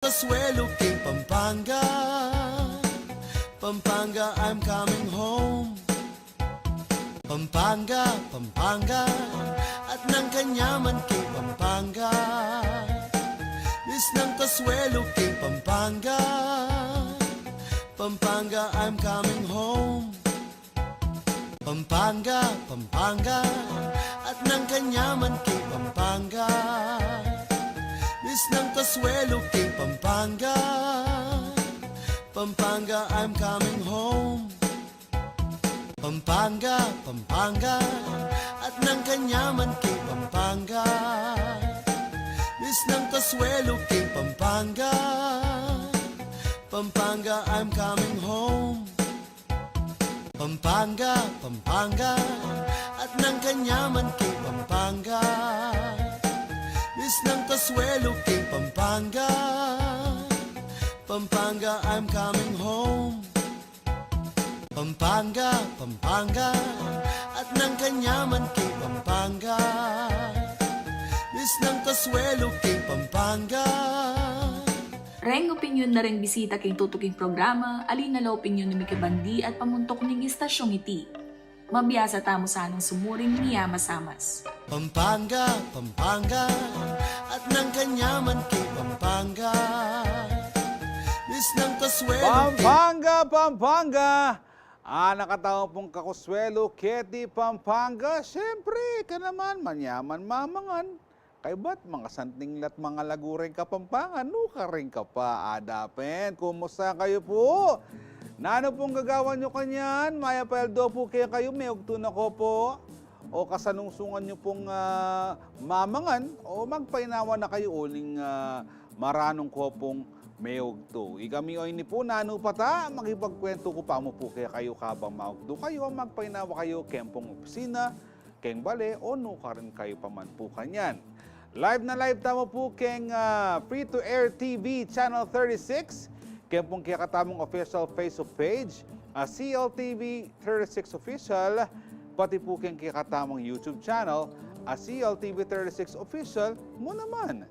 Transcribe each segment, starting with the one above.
Consuelo King Pampanga, Pampanga, I'm coming home. Pampanga, Pampanga, at ng kanyaman King Pampanga. Miss ng Consuelo King Pampanga, Pampanga, I'm coming home. Pampanga, Pampanga, at ng kanyaman King Pampanga. Miss ng Consuelo King Pampanga, Pampanga, I'm coming home. Pampanga, Pampanga, at ng kanyaman King Pampanga. Miss ng Consuelo King Pampanga, Pampanga, I'm coming home. Pampanga, Pampanga, at ng kanyaman King Pampanga. Miss ng Consuelo King Pampanga, Pampanga, I'm coming home. Pampanga, Pampanga, at ng kanyaman King Pampanga. Miss ng Consuelo King Pampanga. Reng opinyon na ring bisita king tutuking programa, alin na la opinyon ni Miki Bandi at pamuntok ning istasyong iti. Mabiyasa tamo sanang sumuring niya masamas. Pampanga, Pampanga, at ng kanyaman King Pampanga. Miss ng Consuelo Pampanga, Pampanga! Nakatawa pong kakuswelo, Ketty Pampanga. Siyempre, ka naman, manyaman mamangan. Kay ba't mga santing lat mga lagureng kapampangan, nuka rin ka pa, adapen. Kumusta kayo po? Nano pong gagawan nyo kanyan? Maya paldo po kayo, may ugtuna ko po. O kasanungsungan nyo pong mamangan, o magpainawa na kayo uling maranong ko pong may ugto. Ikami o ini po, nano pata, magipagkwento ko pa mo po kayo kabang maugto kayo, magpainawa kayo, kempong opisina, keng bale, o nuka rin kayo paman po kanyan. Live na live tamo po keng Free-to-Air TV Channel 36. Kaya pong kakatamong official Facebook page, CLTV 36 Official. Pati po keng kakatamong YouTube channel, CLTV 36 Official mo naman.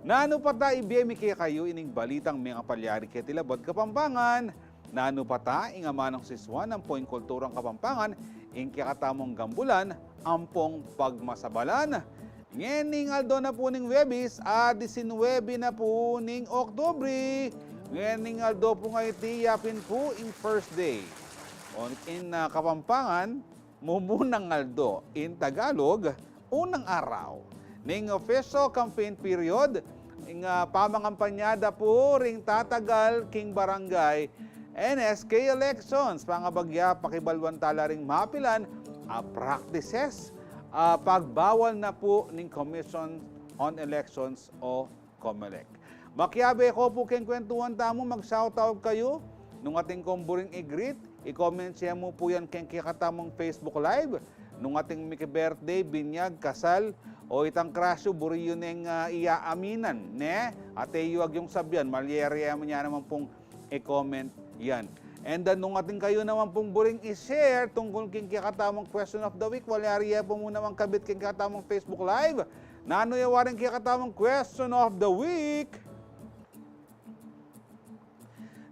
Naano pa ta ibiyemi kaya kayo ining balitang mga palyari kaya tilabot Kapampangan. Naano pa ta ingamanang siswan ng poing kulturang Kapampangan, ing kakatamong gambulan, ampong pagmasabalan. Ngening aldo na po ning Webis, 19 na po ning Oktubre. Ngening aldo po ngayon tiyapin po in first day. In Kapampangan, mumunang aldo. In Tagalog, unang araw. Ning official campaign period, ing pamangampanyada po ring tatagal king barangay NSK elections. Pangabagya, pakibalwan tala ring mapilan, practices, pagbawal na po ng Commission on Elections o COMELEC. Makiabe ko po keng kwentuhan tamo, mag-shoutout kayo nung ating komburing i-greet. I-comment siya mo po yan keng kikatamong Facebook Live. Nung ating Miki birthday, binyag, kasal, o itang krasyo, buri yun yung iaaminan. Ne? Ate yuwag yung sabyan, malyerya mo niya naman pong i-comment yan. And then, nung ating kayo naman pong buring i-share tungkol king kikatamang question of the week, walyariya po muna mang kabit king kikatamang Facebook Live. Nano yawaring kikatamang question of the week?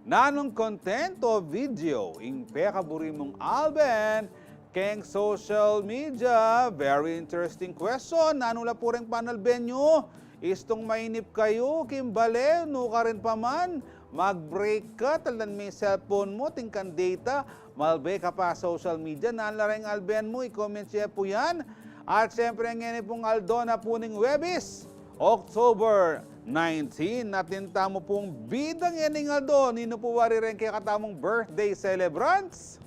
Nanong content o video ing pekaburi mong alben keng social media? Very interesting question. Nanula po rin panalben nyo? Istong mainip kayo, kimbale, nuka rin paman. Mag-break ka, talan may cellphone mo, tingkan data, malbe ka pa social media, nalareng alben mo, i-comment siya po yan. At siyempre, ngayon pong Aldo na po ng Webis, October 19, natin tamo pong bidang yan ng Aldo, nino po wari rin kaya katamong birthday celebrants.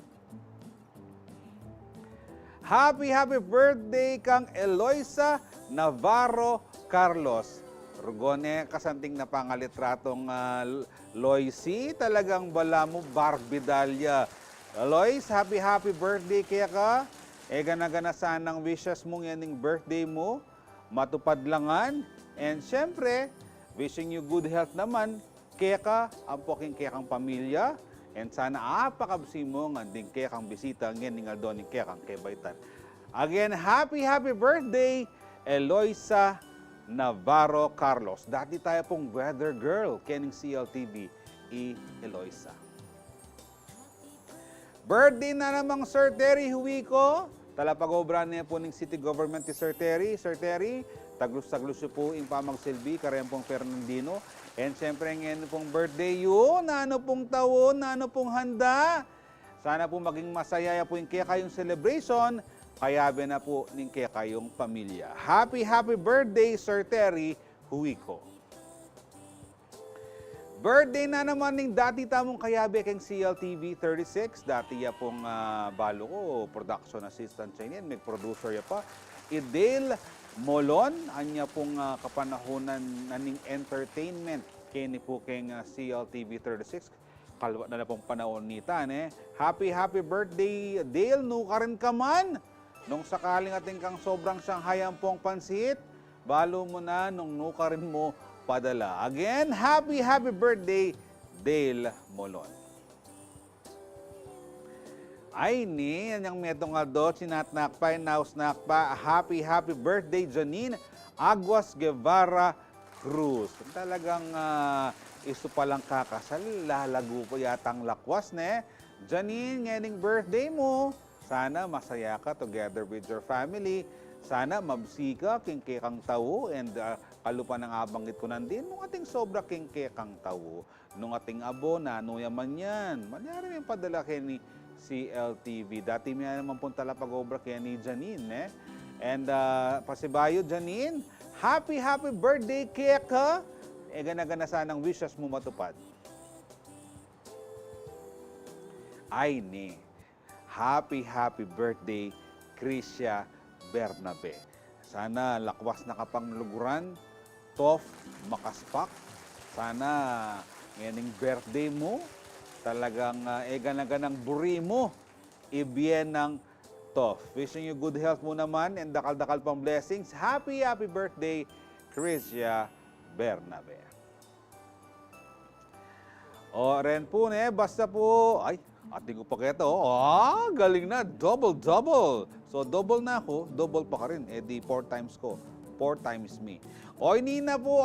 Happy birthday kang Eloisa Navarro Carlos. Rugone, kasanting na pangalitratong Loisy, talagang bala mo, Barbie Dahlia. Lois, happy birthday kaya ka. Gana-gana sanang wishes mong yaning birthday mo, matupad langan. And syempre, wishing you good health naman, kaya ka, ang poking kaya kang pamilya. And sana apakabsi mo nga din kaya kang bisita, ngayon nga doon kaya kang kebaitan. Again, happy birthday, Eloisa Navarro Carlos. Dati tayo pong weather girl, kening CLTV, Eloisa. Birthday na namang Sir Terry Huico. Talapag-obra niya po ng City Government ni Sir Terry. Sir Terry, taglus-taglus po yung pamagsilbi, karayang pong Fernandino. And siyempre, ngayon pong birthday yun, na ano pong taon, na ano pong handa. Sana po maging masaya po yung kaya kayong celebration, kaya na po ng kaya kayong pamilya. Happy birthday, Sir Terry Huico. Birthday na naman ng dati tamong kayabe keng CLTV 36. Dati ya pong balo ko, production assistant siya yan, may producer ya pa. Idel Molon, anya pong kapanahonan naning entertainment kini po keng CLTV 36. Kalwa na pong panahon nita, ne? Happy birthday, Dale, nuka rin ka man. Nung sakaling ating kang sobrang Shanghaian pong pansit, balo mo na nung nuka rin mo padala. Again, happy birthday, Dale Molon. Ay ni, anyang metong ado, sinatnakpa, nausnakpa, happy birthday, Janine Aguas Guevara Cruz. Talagang iso palang kakasal, lalago po yatang lakwas, ne? Janine, ngayon birthday mo, sana masaya ka together with your family. Sana mabsika kingke kang tao and kalupa ng abanggit ko nandin nung ating sobra kingke kang tao. Nung ating abo na ano yaman yan. Manyari yung padala kay ni CLTV. Dati may naman pong talapag-obra kay ni Janine. Eh? And pasibayo Janine, happy birthday keka. Gana-gana sanang wishes mo matupad. Ay ni, happy birthday Krisya Bernabe. Sana lakwas na kapang luguran, tof, makaspak. Sana nganing birthday mo, talagang ganaganang buri mo, ibyen ng tof. Wishing you good health mo naman and dakal-dakal pang blessings. Happy birthday, Krisya Bernabe. O, ren po basta po, ay, ating ko pa keto, galing na, double. So, double na ako, double pa ka rin. Di 4 times ko. 4 times me. Oy, nina po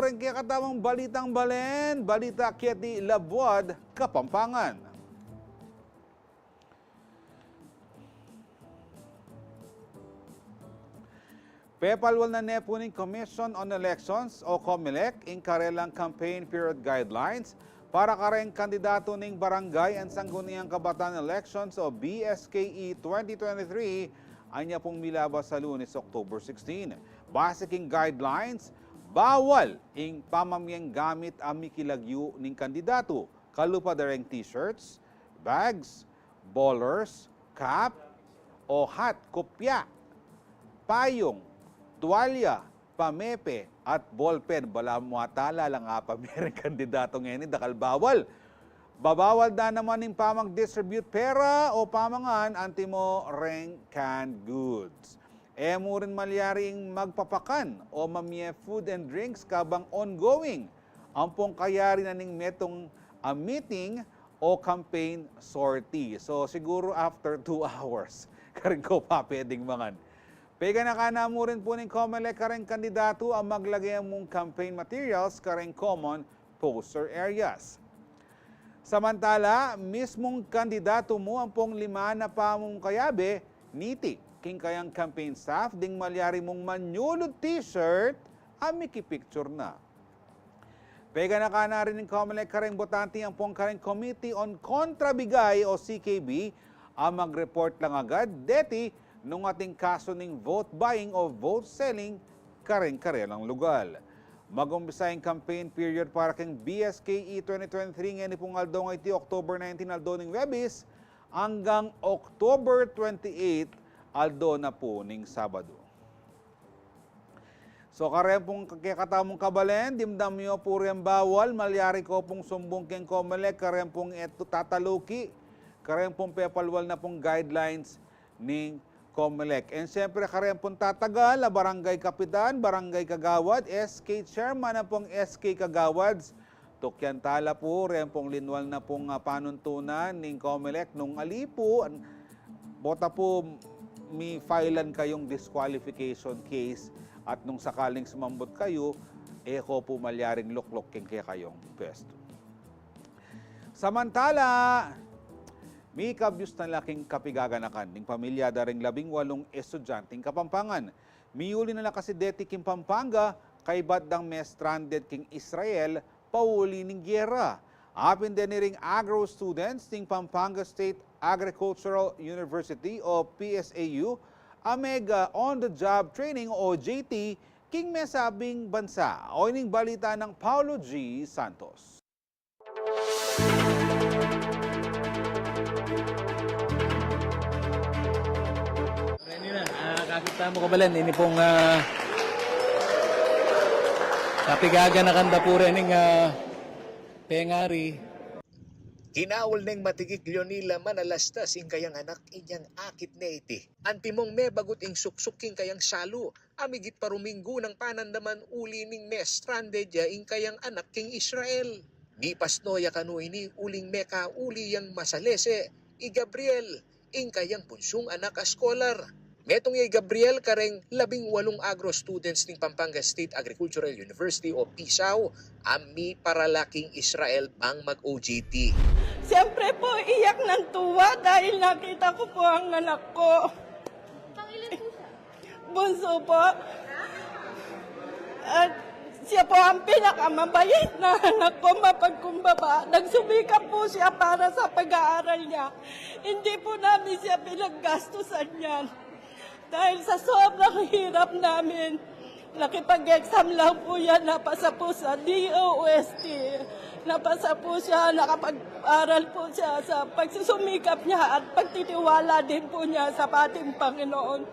rin kaya katamang balitang balen. Balita Kieti Labuad, Kapampangan. Pepalwal na nepo ng Commission on Elections o COMELEC in karelang campaign period guidelines para kareng kandidato ng Barangay and Sangguniang Kabataan Elections o BSKE 2023 anya pong milabas sa Lunes, October 16. Basic guidelines, bawal ing pamamiyang gamit ang mikilagyo ng kandidato. Kalupa dareng t-shirts, bags, bowlers, cap, o hat, kopya, payong, tuwalya, pamepe, at ballpen. Bala mo atala lang pa mayroong kandidato ngayon, dakal bawal. Babawal na naman ng pamag-distribute pera o pamangan antimo reng canned goods. Mo rin malyaring magpapakan o mamye food and drinks kabang ongoing. Ampong kayari na ning metong meeting o campaign sortie. So siguro after 2 hours, karing ko pa pwedeng mangan. Pega na kana mo rin po ng COMELEC kareng kandidato ang maglagay mong campaign materials kareng common poster areas. Samantala, mismong kandidato mo ang pong 5 na pamong kayabe, niti, king kayang campaign staff, ding malyari mong manyulod t-shirt, amiki-picture na. Pega na ka na rin ng COMELEC kareng botante ang pong kareng Committee on Kontrabigay o CKB, ang mag-report lang agad, deti, nung ating kaso ng vote buying o vote selling, kareng-karelang lugal. Mag-umpisa yung campaign period para kang BSKE 2023 ngayon pong aldo ng October 19 aldo ng Webis hanggang October 28 aldo na po ng Sabado. So karem pong kakatamong kabalen, dimdam nyo po rin bawal, malyari ko pong sumbong keng COMELEC, karem pong eto tataluki, karem pong pepalwal na pong guidelines ng COMELEC. And siyempre, karem pong tatagal, barangay kapitan, barangay kagawad, SK chairman na pong SK kagawads. Tukyan tala po, rin pong linwal na pong panuntunan ng COMELEC nung alipo. Bota po, may filean kayong disqualification case At nung sakaling sumambot kayo, ko po malyaring luklok kaya kayong pwesto. Samantala, may kabyus na laking kapigaganakan ng pamilya daring 18 estudyanteng Kapampangan. Miyuli na kasi deti king Pampanga, kay baddang may stranded king Israel, pauli ning gyera. Apin din ring agro students ng Pampanga State Agricultural University o PSAU, amega on-the-job training o JT, king may sabing bansa. O ining balita ng Paulo G. Santos. Kakita mo kabalan, ini pong kapigaga na kanda po rin ng pengari. Kinaul neng matigik Leonila manalastas ing kayang anak inyang akit na iti. Antimong me bagut ing suksuking kayang salu. Amigit paruminggo ng panandaman uli ning me stranded ya ing kayang anak king Israel. Di pasnoya kanu ini uling meka uli yang masalese. I Gabriel ing kayang punsong anak a scholar. Metong yay Gabriel kareng 18 agro students ng Pampanga State Agricultural University o PSAU ami paralaking Israel pang mag-OJT. Siyempre po, iyak ng tuwa dahil nakita ko po ang anak ko. Pangilan po siya? Bunso po. At siya po ang pinakamabait na anak ko, mapagkumbaba. Nagsumikap po siya para sa pag-aaral niya. Hindi po namin siya pinaggastusan yan. Dahil sa sobrang hirap namin, nakipag-exam lang po yan, napasa po sa DOST. Napasa po siya, nakapag-aral po siya sa pagsusumikap niya at pagtitiwala din po niya sa ating Panginoon.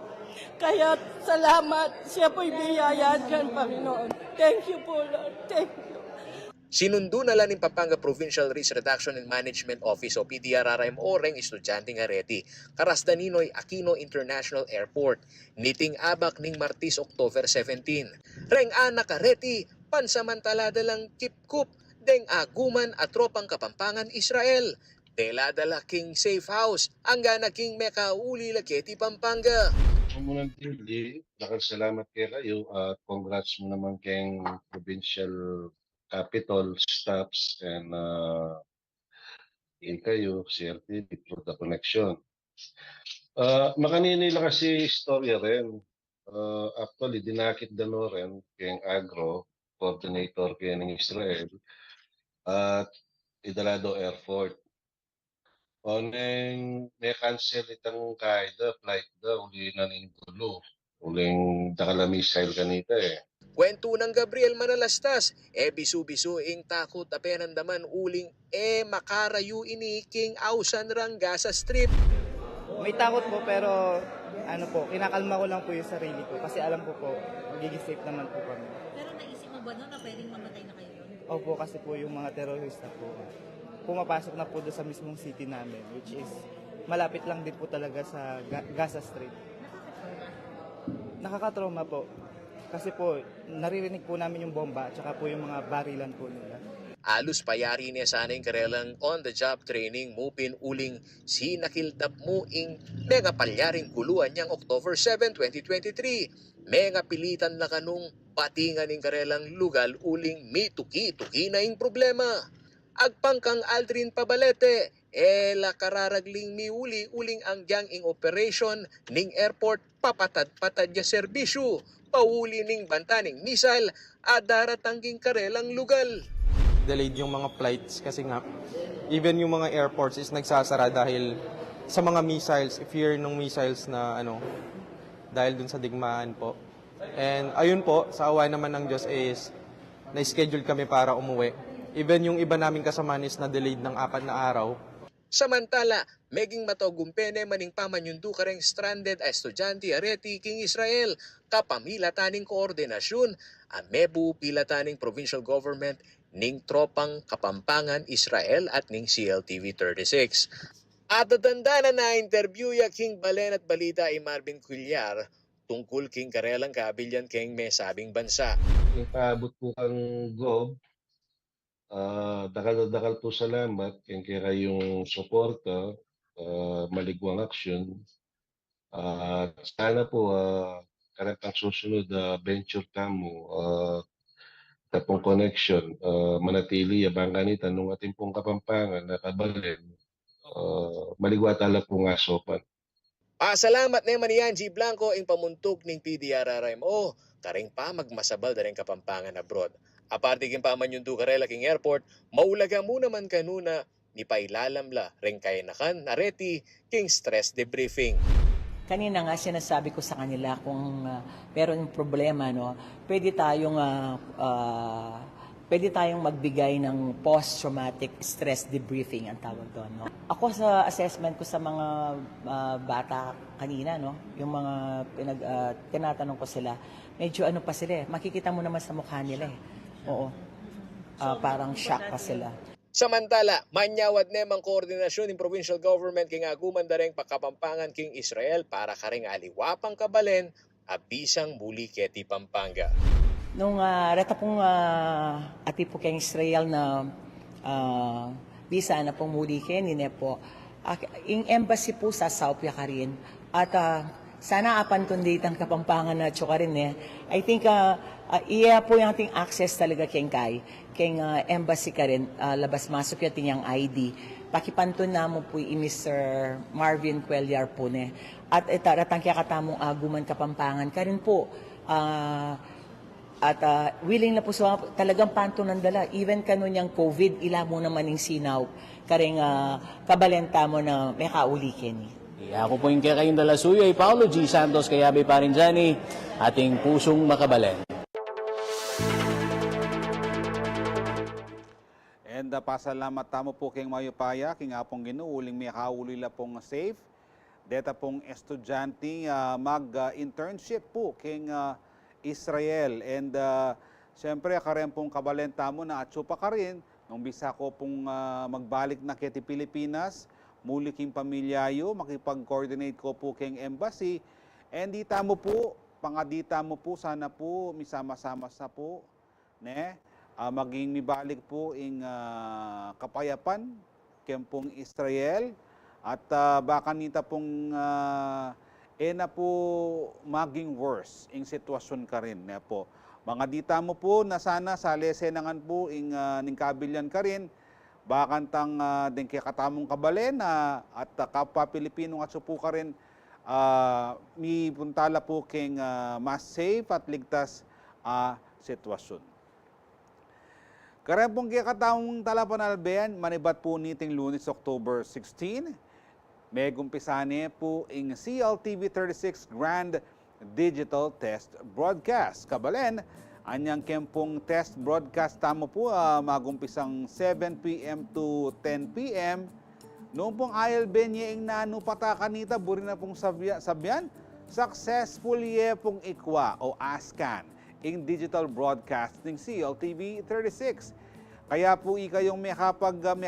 Kaya salamat, siya po'y biyaya ng Panginoon. Thank you po, Lord. Thank you. Sinundo na lang ng Pampanga Provincial Risk Reduction and Management Office o PDRRMO reng estudyante nga reti. Karas Daninoy Aquino International Airport. Niting abak ning Martis, October 17. Reng anak reti, pansamantala dalang kipkup, deng aguman at tropang Kapampangan Israel. Dela-dala king safe house, ang gana king meka uli laketi Pampanga. Munang tingli, salamat kayo at congrats mo naman kayong provincial capital staffs and kayo, CRTV for the connection. Makaninila kasi istorya rin. Actually, dinakit dano rin kayong agro, coordinator kayo ng Israel, at Idalado Airport. Oneng may cancel itang kaida, flight da, uli na ning gulo. Uling dakala missile kanita Kwento ng Gabriel Manalastas, bisu-bisu ing takot apenandaman uling makarayu ini king ausan rangga sa strip. May takot po pero kinakalma ko lang po yung sarili ko kasi alam ko po, magiging safe naman po kami. Pero naisip mo ba na pwedeng mamatay na kayo doon? Opo, kasi po yung mga terorista po, pumapasok na po doon sa mismong city namin, which is malapit lang din po talaga sa Gaza Strip. Nakakatrauma po. Kasi po, naririnig po namin yung bomba at saka po yung mga barilan po nila. Alus payari niya sana yung karelang on-the-job training mo pinuling sinakildap mo ing mega palyaring kuluan niyang October 7, 2023. Mega pilitan na kanung patingan ng karelang lugal uling may tuki-tuki na yung problema. Agpangkang Aldrin Pabalete, la kararagling miuli uling ang gyang ing operation ning airport papatad-patad ya serbisyo. Pauli ning bantaning missile at daratangging karelang lugal. Delayed yung mga flights kasi nga even yung mga airports is nagsasara dahil sa mga missiles, fear ng missiles na dahil dun sa digmaan po. And ayun po, sa awa naman ng Diyos is na-schedule kami para umuwi. Even yung iba naming kasamahan is na delayed ng 4 na araw. Samantala, meging matogumpene maning pamanyundo kareng stranded a estudyante areti king Israel kapamilataning koordinasyon amebu pilataning provincial government ning tropang Kapampangan Israel at ning CLTV 36. At dadandana na interview ya king Balen at balita ay Marvin Cuellar tungkol king karelang kabilyan king may sabing bansa. Ipaabot po ang GOV. Dakal po salamat kaya yung suporta, maligwang aksyon. Sana po karapang susunod venture kamo tapong connection manatili abang kanita nung ating pong kapampangan na kabalen maligwata lang po nga sopan. Salamat naman ni Angie Blanco ing pamuntok ning PDRRMO. Karing pa magmasabal da rin kapampangan abroad. Aparte king paman yung Ducarela king airport, maulaga mo naman kanuna ni pailalamla ring kainakan nareti king stress debriefing. Kanina nga sinasabi ko sa kanila kung meron problema, no, pwede tayong magbigay ng post-traumatic stress debriefing ang tawag doon. No? Ako sa assessment ko sa mga bata kanina, no, yung mga tinatanong ko sila, medyo ano pa sila makikita mo naman sa mukha nila Oo. Parang shock pa sila. Samantala, manyawad nemang koordinasyon ng provincial government king aguman dareng pakapampangan king Israel para karing aliwapang kabalen abisang muli keti Pampanga. Nung reta pong ati po kay Israel na bisa na pong muli kini po, yung embassy po sa South Yakarin at sana apan kundi itang kapampangan na tsukarin I think iya po yung ating access talaga kay embassy ka rin, labas-masok yung ating ID. Pakipantun na mo po Mr. Marvin Cuellar po At itaratang kaya katamong aguman kapampangan ka rin po. Willing na po sa talagang panto ng dala. Even kanon yung COVID, ila mo naman yung sinaw. Karing kabalenta mo na may kaulikin. Ako po yung kayong dalasuyo ay Paulo G. Santos Kayabe Parinjani, ating pusong makabalen. And pasalamat tamo po king mayupaya, king apong ginuuling may kaulila pong safe. Deta pong estudyante mag-internship po king Israel. And siyempre karen pong kabalenta mo na atsupa ka rin nung bisa ko pong magbalik na kiti Pilipinas. Muli king pamilyayo, makipag-coordinate ko po king embassy. And dita mo po, pangadita mo po, sana po, misama-sama sa po. Maging mibalik po ing kapayapan kempong Israel at baka nita pong na po maging worse ing sitwasyon ka rin po. Mga dita mo po na sana sa lesenangan po ing ningkabilyan ka rin bakantang din kaya katamong kabalen at kapwa Pilipino at supo ka rin mi puntala po king mas safe at ligtas sitwasyon. Karen pong kakatamong talapanalbean, manibat po niting Lunes, October 16. May gumpisane po ing CLTV 36 Grand Digital Test Broadcast. Kabalen, anyang kempong test broadcast tamo po magumpisang 7 p.m. to 10 p.m. Noong pong ayal benye ing nanu patakanita, buri na pong sabyan, successfully pong ikwa o askan ing digital broadcasting CLTV 36. Kaya po ikayong may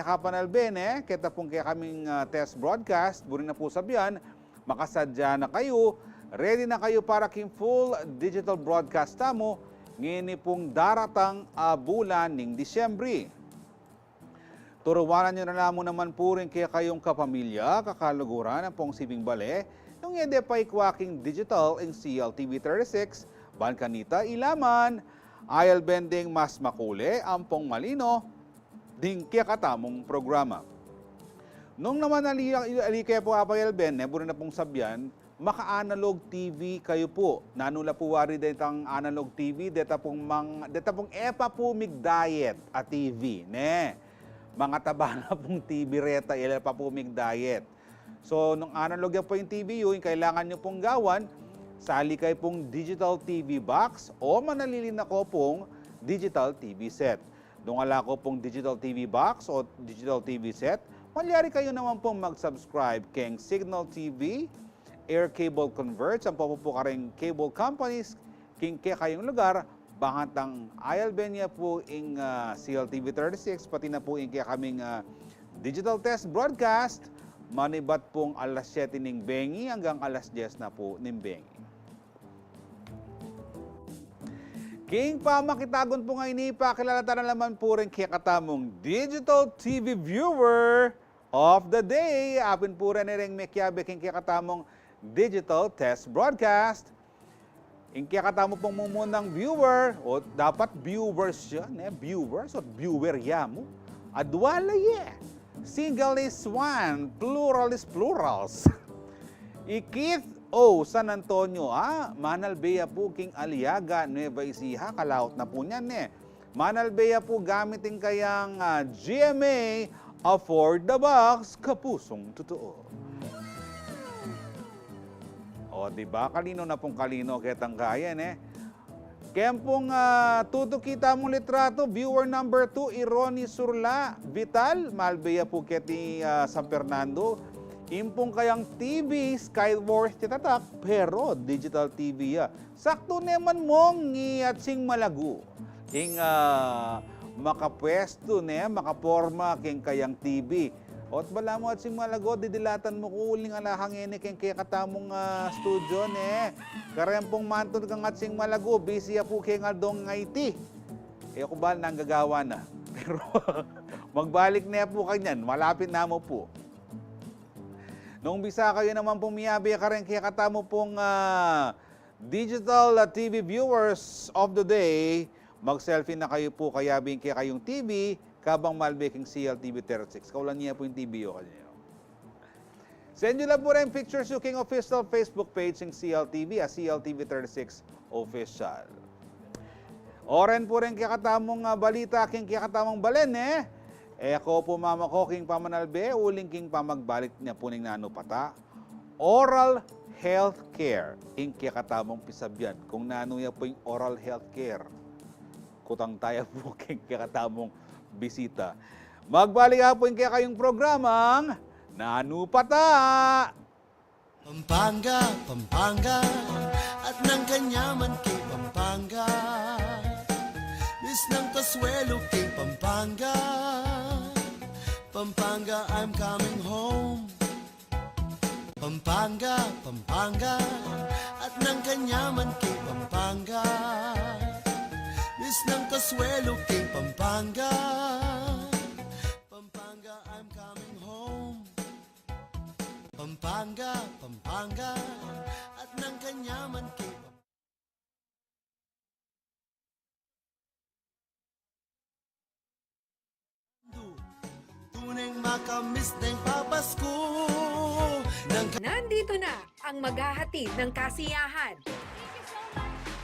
kapanalben kita pong kaya kaming test broadcast, buri na po sabyan, makasadya na kayo, ready na kayo para king full digital broadcast tamo, ngini pong daratang bulan ning Disyembre. Turuwanan nyo na lamang naman po rin kaya kayong kapamilya, kakaluguran ng pong sibing bale, nung ede pa ikwaking digital ing CLTV 36, ban kanita ilaman, ayal bending mas makule, ampong malino, ding kaya katamong programa. Nung naman alikaya po apayal ben, buri na pong sabyan, maka-analog TV kayo po. Nanula po wari detang analog TV, deta pong epa po mig diet at TV, mga taba na pong TV reta, ila pa po mig diet. So, nung analog po yung TV yung kailangan nyo pong gawan, sali kayo pong digital TV box o manalilin ako pong digital TV set. Nung ala ko pong digital TV box o digital TV set, malyari kayo naman pong mag-subscribe keng Signal TV, Air Cable Converts, ang po ka rin cable companies, king kayong lugar, bahantang ayalbenya po ing CLTV 36, pati na po ing kaya kaming digital test broadcast, manibat pong alas 7 ning bengi hanggang alas 10 na po ning bengi. King pamakitagon po ngayon pakilalatan na naman po rin kaya katamong digital TV viewer of the day. Apin po rin rin may kiyabe king kaya katamong digital test broadcast. Inkyakatamo pong mumunang viewer, o dapat viewers yan, viewers o viewer yamo. Adwala Single is one, plural is plurals. Ikith O. San Antonio, Manalbea po King Aliaga, Nueva Ecija, kalaot na po niyan Manalbea po gamitin kayang GMA, afford the box, kapusong totoo. O, diba? Kalino na pong kalino ketang kayan Kaya pong tutukita mong litrato, viewer number 2, Irony Surla, Vital, Malbea Puketi, San Fernando. Impong kayang TV, Skywars titatak, pero digital TV Sakto naman mong ngiyatsing malago. Ing makapwesto makaporma king kayang TV. Ot bala mo at sing malago, didilatan mo kuling alahang keng kaya katamong studio Karempong mantod kang at sing malago, busy po keng aldong IT. Ako ba nanggagawa na? Pero magbalik na po kanyan, malapit na mo po. Nung bisa kayo naman pumiyabi ka rin kaya katamo pong digital TV viewers of the day, mag-selfie na kayo po kayabing kaya kayong TV, kabang malbeking CLTV 36. Kaulan niya po yung TV o kanyo. Send nyo lang po rin pictures yung King official Facebook page ng CLTV, CLTV 36 official. Oren po rin kakatamong balita, king kakatamong balen ako po mama ko king pamanalbe, uling king pamagbalik niya po ning nanupata. Oral health care, king kakatamong pisabyan. Kung nanuya po yung oral health care, kutang tayo po king kakatamong bisita. Magbalik po yung kaya kayong programang Nanupata! Pampanga, Pampanga, at ng kanyaman kay Pampanga. Miss ng Kasuelo kay Pampanga. Pampanga, I'm coming home. Pampanga, Pampanga, at ng kanyaman kay Pampanga. Miss ng Kasuelo kay Pampanga. Pampanga, I'm coming home. Pampanga, Pampanga, at ng kanyaman kay Pampanga. Tuneng makamiss ng papasko. Nandito na ang maghahatid ng kasiyahan.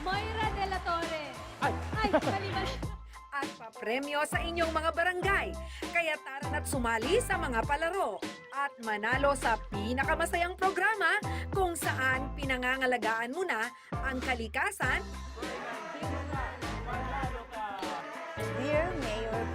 Moira de la Torre. Ay, kalimutan. At papremyo sa inyong mga barangay. Kaya tara na't sumali sa mga palaro at manalo sa pinakamasayang programa kung saan pinangangalagaan mo na ang kalikasan. Dear Mayor,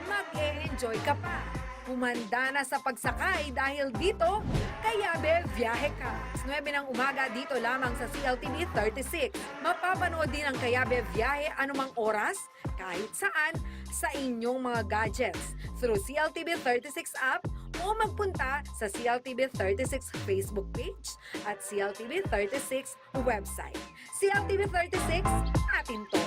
mag-e-enjoy ka pa. Humanda na sa pagsakay dahil dito, Kayabe Biyahe Ka. 9 ng umaga dito lamang sa CLTV 36. Mapapanood din ang Kayabe Biyahe anumang oras, kahit saan, sa inyong mga gadgets through CLTV 36 app o magpunta sa CLTV 36 Facebook page at CLTV 36 website. CLTV 36, atin to.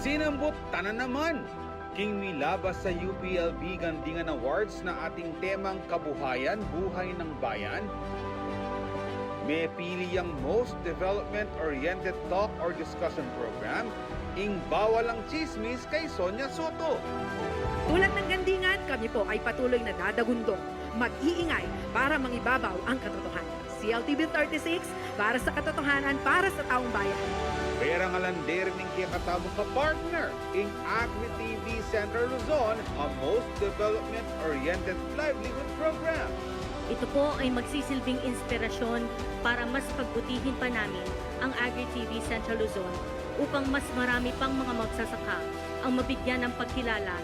Sinambot tanan naman! King milabas sa UPLB Gandingan Awards na ating temang kabuhayan, buhay ng bayan. May pili ang Most Development-Oriented Talk or Discussion Program, ing bawal ang chismis kay Sonia Soto. Tulad ng Gandingan, kami po ay patuloy na dadagundong, mag-iingay para mangibabaw ang katotohanan. CLTV 36, para sa katotohanan, para sa taong bayan. Pera nga landerin ng kakatabong ka-partner ing Agri TV Central Luzon, a Most Development-Oriented Livelihood Program. Ito po ay magsisilbing inspirasyon para mas pagbutihin pa namin ang Agri-TV Central Luzon upang mas marami pang mga magsasaka ang mabigyan ng pagkilala.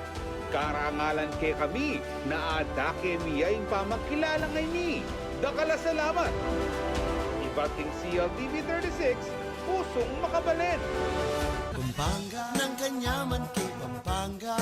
Karangalan kay kami na adake miyay pamagkilala ngay ni. Dakala salamat! Ibating CLTV 36, pusong makabalin! Pampanga, ng kanyaman kay Pampanga.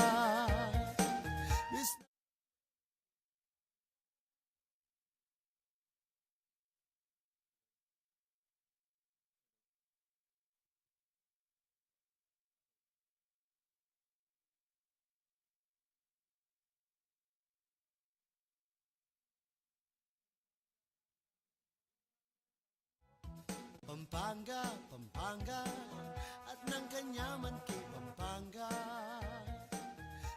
Pampanga, Pampanga, at ng kanyaman kay Pampanga.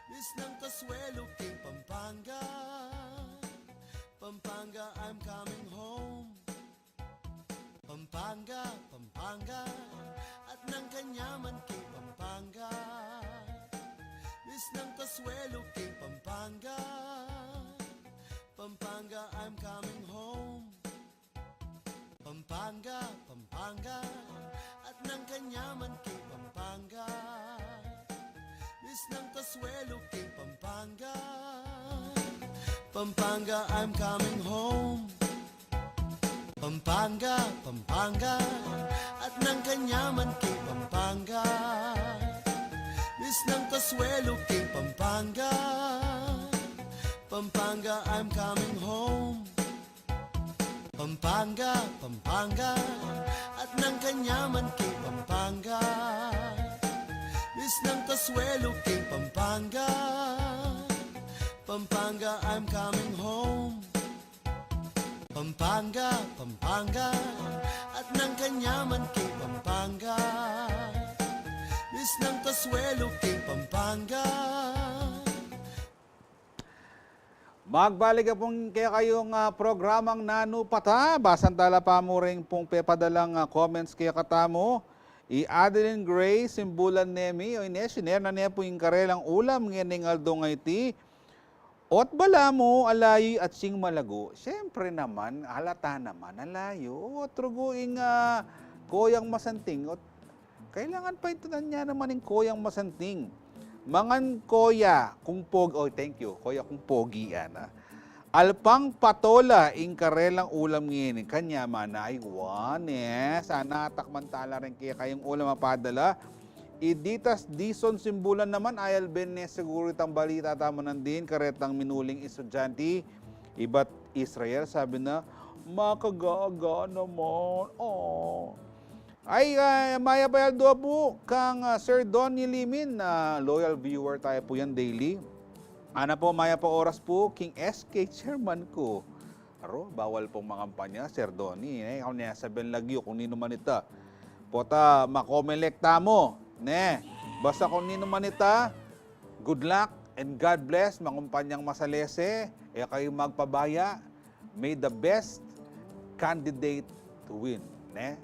Miss ng Kasuelo kay Pampanga. Pampanga, I'm coming home. Pampanga, Pampanga, at ng kanyaman kay Pampanga. Miss ng Kasuelo kay Pampanga. Pampanga, I'm coming home. Pampanga, Pampanga, at ng kanyaman kay Pampanga. Miss ng Kasuelo kay Pampanga. Pampanga, I'm coming home. Pampanga, Pampanga, at ng kanyaman kay Pampanga. Miss ng Kasuelo kay Pampanga. Pampanga, I'm coming home. Pampanga, Pampanga, at ng kanyaman kay Pampanga. Miss ng Kasuelo kay Pampanga. Pampanga, I'm coming home. Pampanga, Pampanga, at ng kanyaman kay Pampanga. Miss ng Kasuelo kay Pampanga. Magbalik ka pong kaya kayong programang Nanu Pata. Basantala pa mo rin pong pepadalang comments kaya katamo. I-Adeline Gray, Simbulan Nemi, o inesiner na niya po yung karelang ulam ngayon Aldo ngayti. Ot bala mo, alayo at sing malago. Siyempre naman, halata naman, alayo. O truguing koyang masanting. O, kailangan pa ito na niya naman yung koyang masanting. Mangan koya kung pog, oh thank you, koya kung pogi ana. Alpang patola ing karelang ulam ngayon, kanya man ay sana takmantala rin kaya kayong ulam mapadala. Iditas dison simbulan naman ayal ben siguro itang balita tamo nandin karetang minuling estudyante iba't Israel sabi na makagaga naman. Oh. Ay, maya bayal doa po kang Sir Donnie Limin na loyal viewer tayo po yan daily. Ana po, maya po oras po, King SK chairman ko. Aro, bawal pong makampanya, Sir Donnie. Ikaw niya sabihin lagyo kung nino man ita. Pota, makomelekta mo. Ne, basta kung nino man ita, good luck and God bless, makumpanyang masalese, kayo magpabaya. May the best candidate to win. Ne?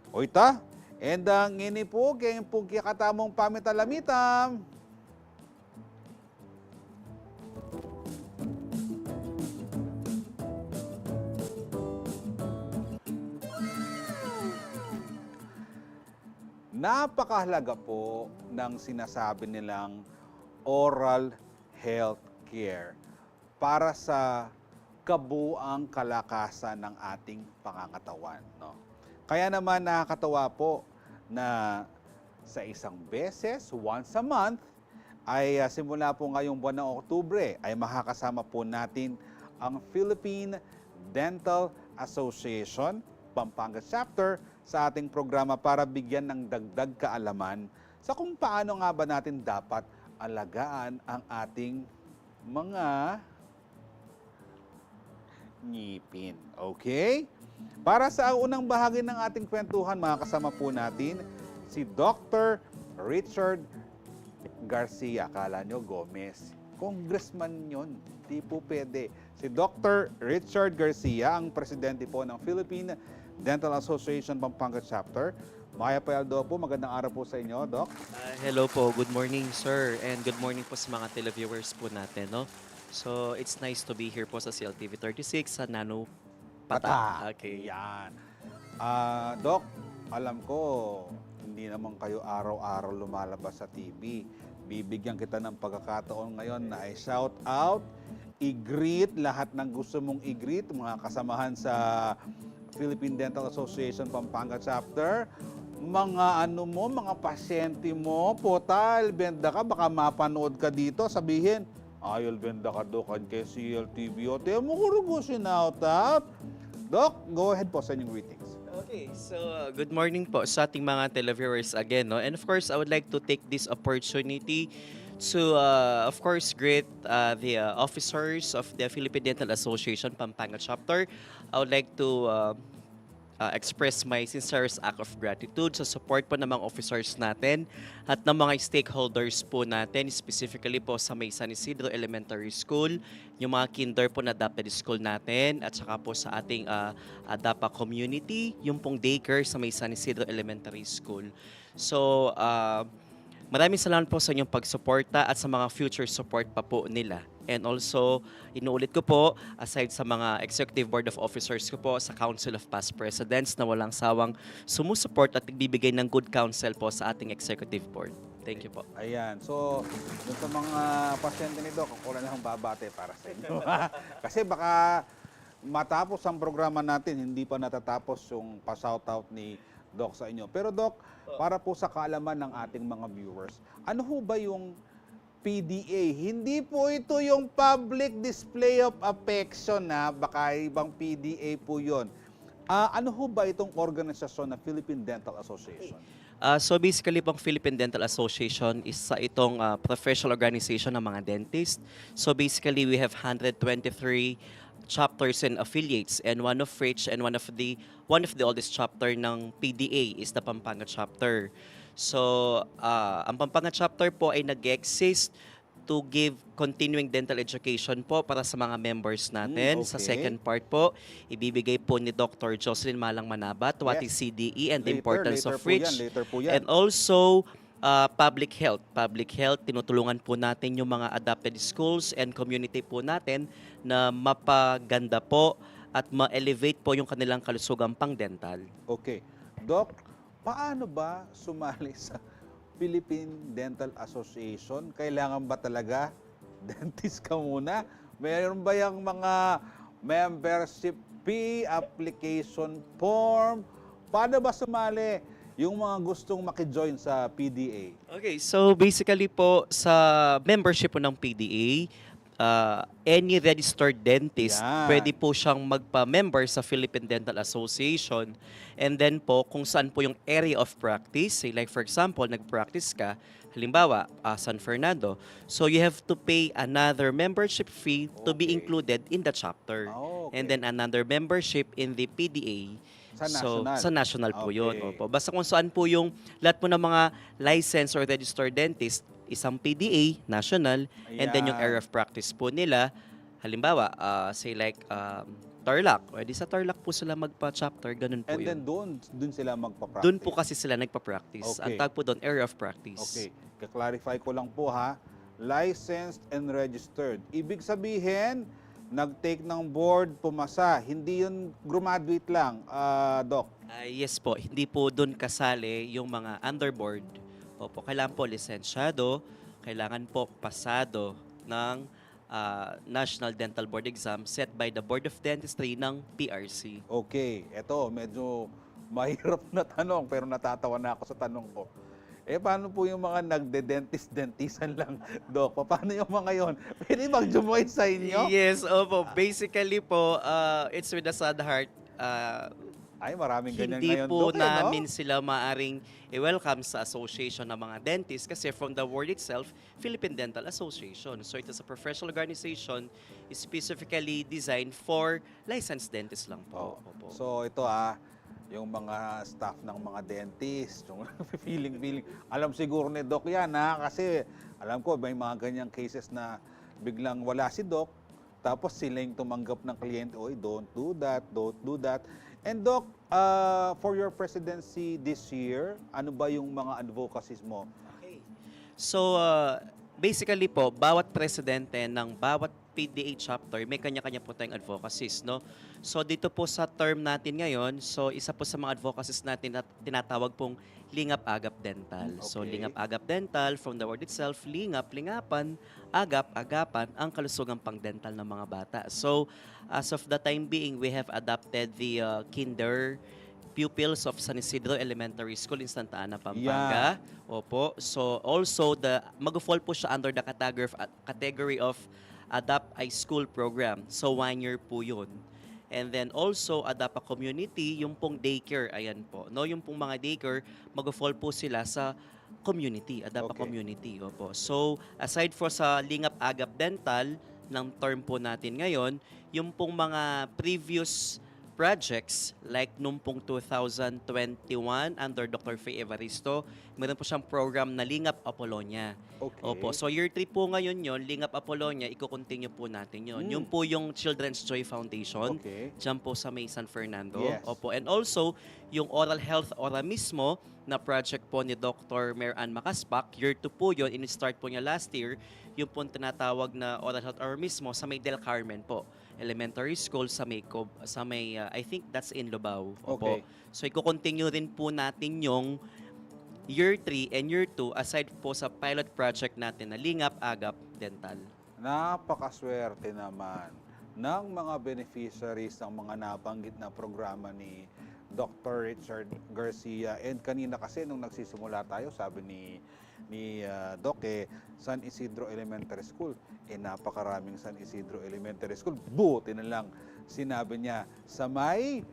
O ita, and ang ini po, kaya po kikatamong pamitalamitam. Napakahalaga po ng sinasabi nilang oral health care para sa kabuang kalakasan ng ating pangangatawan. No? Kaya naman nakakatawa po na sa isang beses, once a month, ay simula po ngayong buwan ng Oktubre, ay makakasama po natin ang Philippine Dental Association, Pampanga Chapter, sa ating programa para bigyan ng dagdag kaalaman sa kung paano nga ba natin dapat alagaan ang ating mga ngipin. Okay? Para sa unang bahagi ng ating kwentuhan, makakasama po natin si Dr. Richard Garcia. Akala nyo Gomez. Congressman yun. Di po pwede. Si Dr. Richard Garcia, ang presidente po ng Philippine Dental Association Pampanga Chapter. Maya Payaldo po, magandang araw po sa inyo, Doc. Hello po, good morning sir, and good morning po sa mga televiewers po natin. No? So, it's nice to be here po sa CLTV 36 sa Nanu Pata. Okay. Yan. Doc, alam ko, hindi naman kayo araw-araw lumalabas sa TV. Bibigyan kita ng pagkakataon ngayon na i-shout out, i-greet lahat ng gusto mong i-greet, mga kasamahan sa Philippine Dental Association Pampanga Chapter, mga mga pasyente mo, potal, benda ka, baka mapanood ka dito, sabihin, ayol benda ka doon kay CLTV. O, tayo mo kurugusin out. Doc, go ahead po sa inyong greetings. Okay, so good morning po sa ating mga televiewers again. No? And of course, I would like to take this opportunity to, of course, greet the officers of the Philippine Dental Association Pampanga Chapter. I would like to express my sincerest act of gratitude sa support po ng mga officers natin at ng mga stakeholders po natin, specifically po sa may San Isidro Elementary School, yung mga kinder po na adopted school natin, at saka po sa ating ADAPA community, yung pong daycare sa may San Isidro Elementary School. So, maraming salamat po sa inyong pagsuporta at sa mga future support pa po nila. And also, inuulit ko po, aside sa mga Executive Board of Officers ko po, sa Council of Past Presidents na walang sawang sumusuport at nagbibigay ng good counsel po sa ating Executive Board. Thank you po. Ayan. So, dun sa mga pasyente nito, ako na lang babate para sa inyo. Kasi baka matapos ang programa natin, hindi pa natatapos yung pa-shoutout ni Doc sa inyo. Pero Doc, para po sa kaalaman ng ating mga viewers, ano ho ba yung PDA? Hindi po ito yung Public Display of Affection, na baka ibang PDA po yun. Ano ho ba itong organisasyon na Philippine Dental Association? So basically pong Philippine Dental Association is sa itong professional organization ng mga dentist. So basically we have 123 chapters and affiliates, and one of the oldest chapter ng PDA is the Pampanga chapter. So, ang Pampanga chapter po ay nag-exist to give continuing dental education po para sa mga members natin. Okay. Sa second part po, ibibigay po ni Dr. Jocelyn Malang Manabat what is CDE and the importance of which. Later po yan. And also, public health. Public health, tinutulungan po natin yung mga adopted schools and community po natin na mapaganda po at ma-elevate po yung kanilang kalusugang pang-dental. Okay. Doc, paano ba sumali sa Philippine Dental Association? Kailangan ba talaga dentist ka muna? Mayroon ba yung mga membership fee, application form? Paano ba sumali yung mga gustong maki-join sa PDA? Okay, so basically po sa membership po ng PDA, any registered dentist, pwede po siyang magpa-member sa Philippine Dental Association. And then po, kung saan po yung area of practice, say like for example, nag-practice ka, halimbawa, San Fernando. So you have to pay another membership fee to be included in the chapter. And then another membership in the PDA. Sa national po yun. Opo. Basta kung saan po yung lahat po ng mga licensed or registered dentist, isang PDA, national, and then yung area of practice po nila, halimbawa, say like Tarlac, o di sa Tarlac po sila magpa-chapter, ganun po yun. And then doon sila magpa-practice? Doon po kasi sila nagpa-practice. Ang tag po doon, area of practice. Okay, kaklarify ko lang po ha, licensed and registered. Ibig sabihin, nag-take ng board, pumasa. Hindi yun graduate lang, Doc? Yes po, hindi po doon kasali yung mga underboard. Opo, kailangan po lisensyado, kailangan po pasado ng National Dental Board Exam set by the Board of Dentistry ng PRC. Okay, eto medyo mahirap na tanong pero natatawa na ako sa tanong ko. Paano po yung mga nagde-dentist-dentisan lang, Doc? Paano yung mga yon? Pwede mag-join sa inyo? Yes, opo. Basically po, it's with a sad heart. Ay, maraming ganyan hindi ngayon, po Doc, namin sila maaring i-welcome sa association ng mga dentists kasi from the word itself, Philippine Dental Association. So it is a professional organization specifically designed for licensed dentists lang po. Opo. So ito yung mga staff ng mga dentist, yung feeling. Alam siguro ni Doc yan kasi alam ko may mga ganyang cases na biglang wala si Doc, tapos sila yung tumanggap ng kliyente, oy, don't do that. And Doc, for your presidency this year, ano ba yung mga advocacies mo? Okay. So, basically po, bawat presidente ng bawat PDA chapter, may kanya-kanya po tayong advocacies, no? So, dito po sa term natin ngayon, so isa po sa mga advocacies natin na tinatawag pong lingap-agap dental. So, lingap-agap dental, from the word itself, lingap-lingapan, agap-agapan, ang kalusugang pang-dental ng mga bata. So, as of the time being, we have adopted the kinder pupils of San Isidro Elementary School in Santa Ana, Pampanga. Opo. So, also, mag-fall po siya under the category of Adopt a School program. So, 1 year po yun. And then also, Adopt a Community, yung pong daycare, ayan po. No, yung pong mga daycare, mag-fall po sila sa community, Adopt a Community. Opo. So, aside for sa lingap-agap dental, ng term po natin ngayon, yung pong mga previous projects like nung pong 2021 under Dr. Faye Evaristo, meron po siyang program na Lingap Apollonia. Okay. Opo. So year 3 po ngayon yon, Lingap Apollonia, i-continue po natin yon. Yun po yung Children's Joy Foundation. Okay. Diyan po sa May San Fernando. Yes. Opo. And also, yung Oral Health Ora mismo na project po ni Dr. Mary Ann Macaspac, year 2 po yun, in-start po niya last year, yung po tinatawag na Oral Health Ora mismo sa May Del Carmen po. Elementary School sa May, I think that's in Lubao. Opo. Okay. So, i-continue rin po natin yung year 3 and year 2 aside po sa pilot project natin na Lingap Agap Dental. Napakaswerte naman ng mga beneficiaries ng mga nabanggit na programa ni Dr. Richard Garcia. And kanina kasi nung nagsisimula tayo, sabi ni Doc, San Isidro Elementary School. Napakaraming San Isidro Elementary School. Buti na lang, sinabi niya, sa may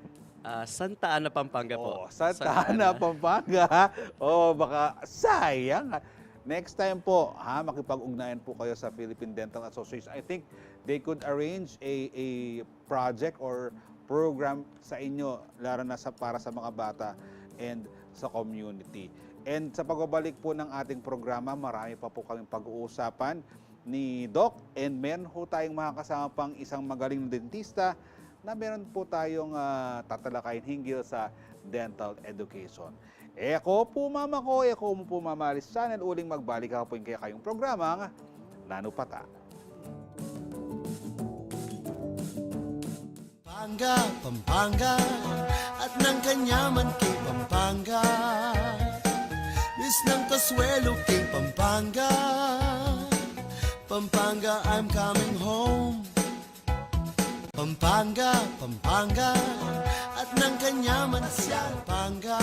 Santa Ana, Pampanga po. Santa Ana, Pampanga. Baka sayang. Next time po, makipag-ugnayan po kayo sa Philippine Dental Association. I think they could arrange a project or program sa inyo, lalo na para sa mga bata and sa community. And sa pagbabalik po ng ating programa, marami pa po kaming pag-uusapan ni Doc, and meron po tayong makakasama pang isang magaling na dentista na meron po tayong tatalakayin hinggil sa dental education. Ako po mama ko, ako mo po mama Alice Channel, uling magbalik ako po yung kayong programa, Nano Pata. Pampanga, at ng kanyaman kay Pampanga. Miss ng Kasuelo kay Pampanga. Pampanga, I'm coming home. Pampanga, at ng kanyaman siya Pampanga.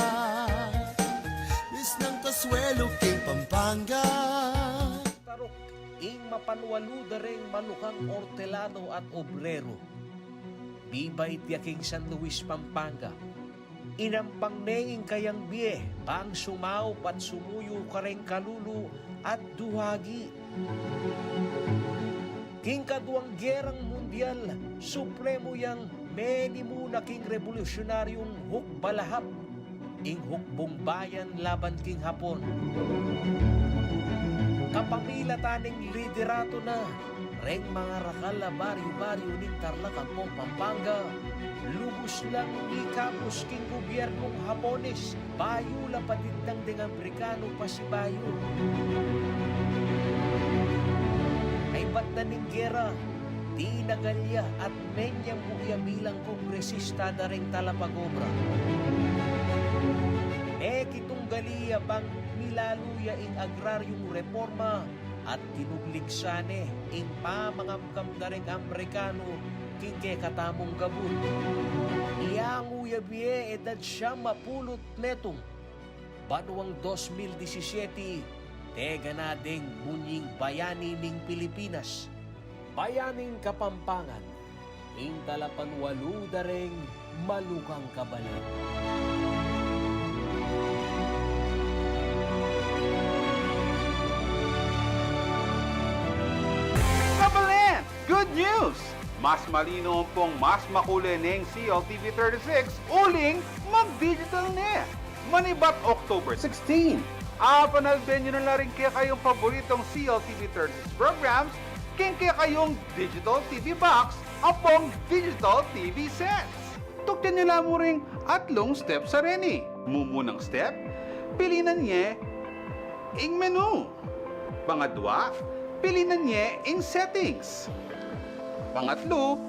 Miss ng Kasuelo kay Pampanga. Tarok, ing mapanwaluda ring manukang ortelano at obrero. Bibay tiyaking San Luis, Pampanga. Inampang nenging kayang biye, pang sumaw at sumuyo kareng kalulu at duhagi. King kaduang gerang mundial, supremo yang menimu na king revolusyonaryong hukbalahap, ing hukbong bayan laban king Hapon. Kapamilataning liderato na, reng mga rakala baryo-baryo ni Tarlac po Pampanga. Lubos lang ikapos king gobyernong Hapones, bayo lapatid ng ding Amerikano pa si bayo. Ay ba't na ning gera, di nagalya at menya muya bilang kongresista na ring talapagobra. Kitong galiya bang milaluya ing agraryong reforma at tinugligsane ing pamangamkam na ring Amerikano king ke katamong gabun. Iyanguya biye edad siya mapulot netong banuang 2017 tega na ding munying bayani ning Pilipinas. Bayaning Kapampangan ing talapanwalu da ring malukang kabalit. Kabalan! Good news! Mas malino pong mas makulining CLTV 36 uling mag-digital na. Manibat October 16. Panalben nyo na rin kaya kayong paboritong CLTV 36 programs, kaya kayong digital TV box apong digital TV sets. Tukyan nyo lang mo rin atlong step sa reni. Mumunang step, pilinan niya ing menu. Pangadwa, pilinan niya ing settings. Pangatlo,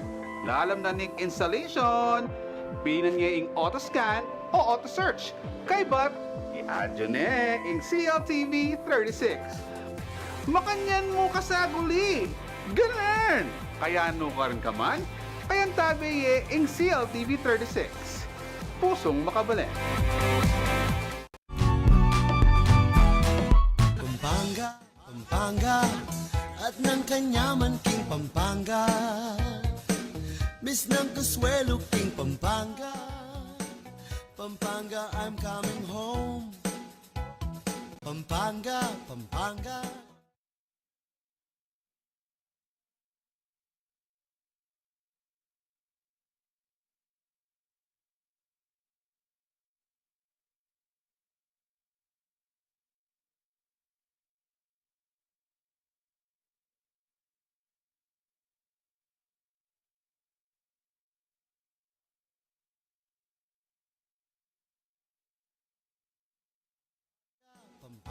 lalam na ning installation, pilinan niya ing auto scan o auto search. Kay ba't, i-add yun ing CLTV 36. Makanyan mo kasaguli. Ganun! Kaya ano ka rin ka man, kayan tabi ing CLTV 36. Pusong makabalik. Pampanga, at ng kanyaman king Pampanga. Miss ng Kasuelo king Pampanga. Pampanga, I'm coming home. Pampanga.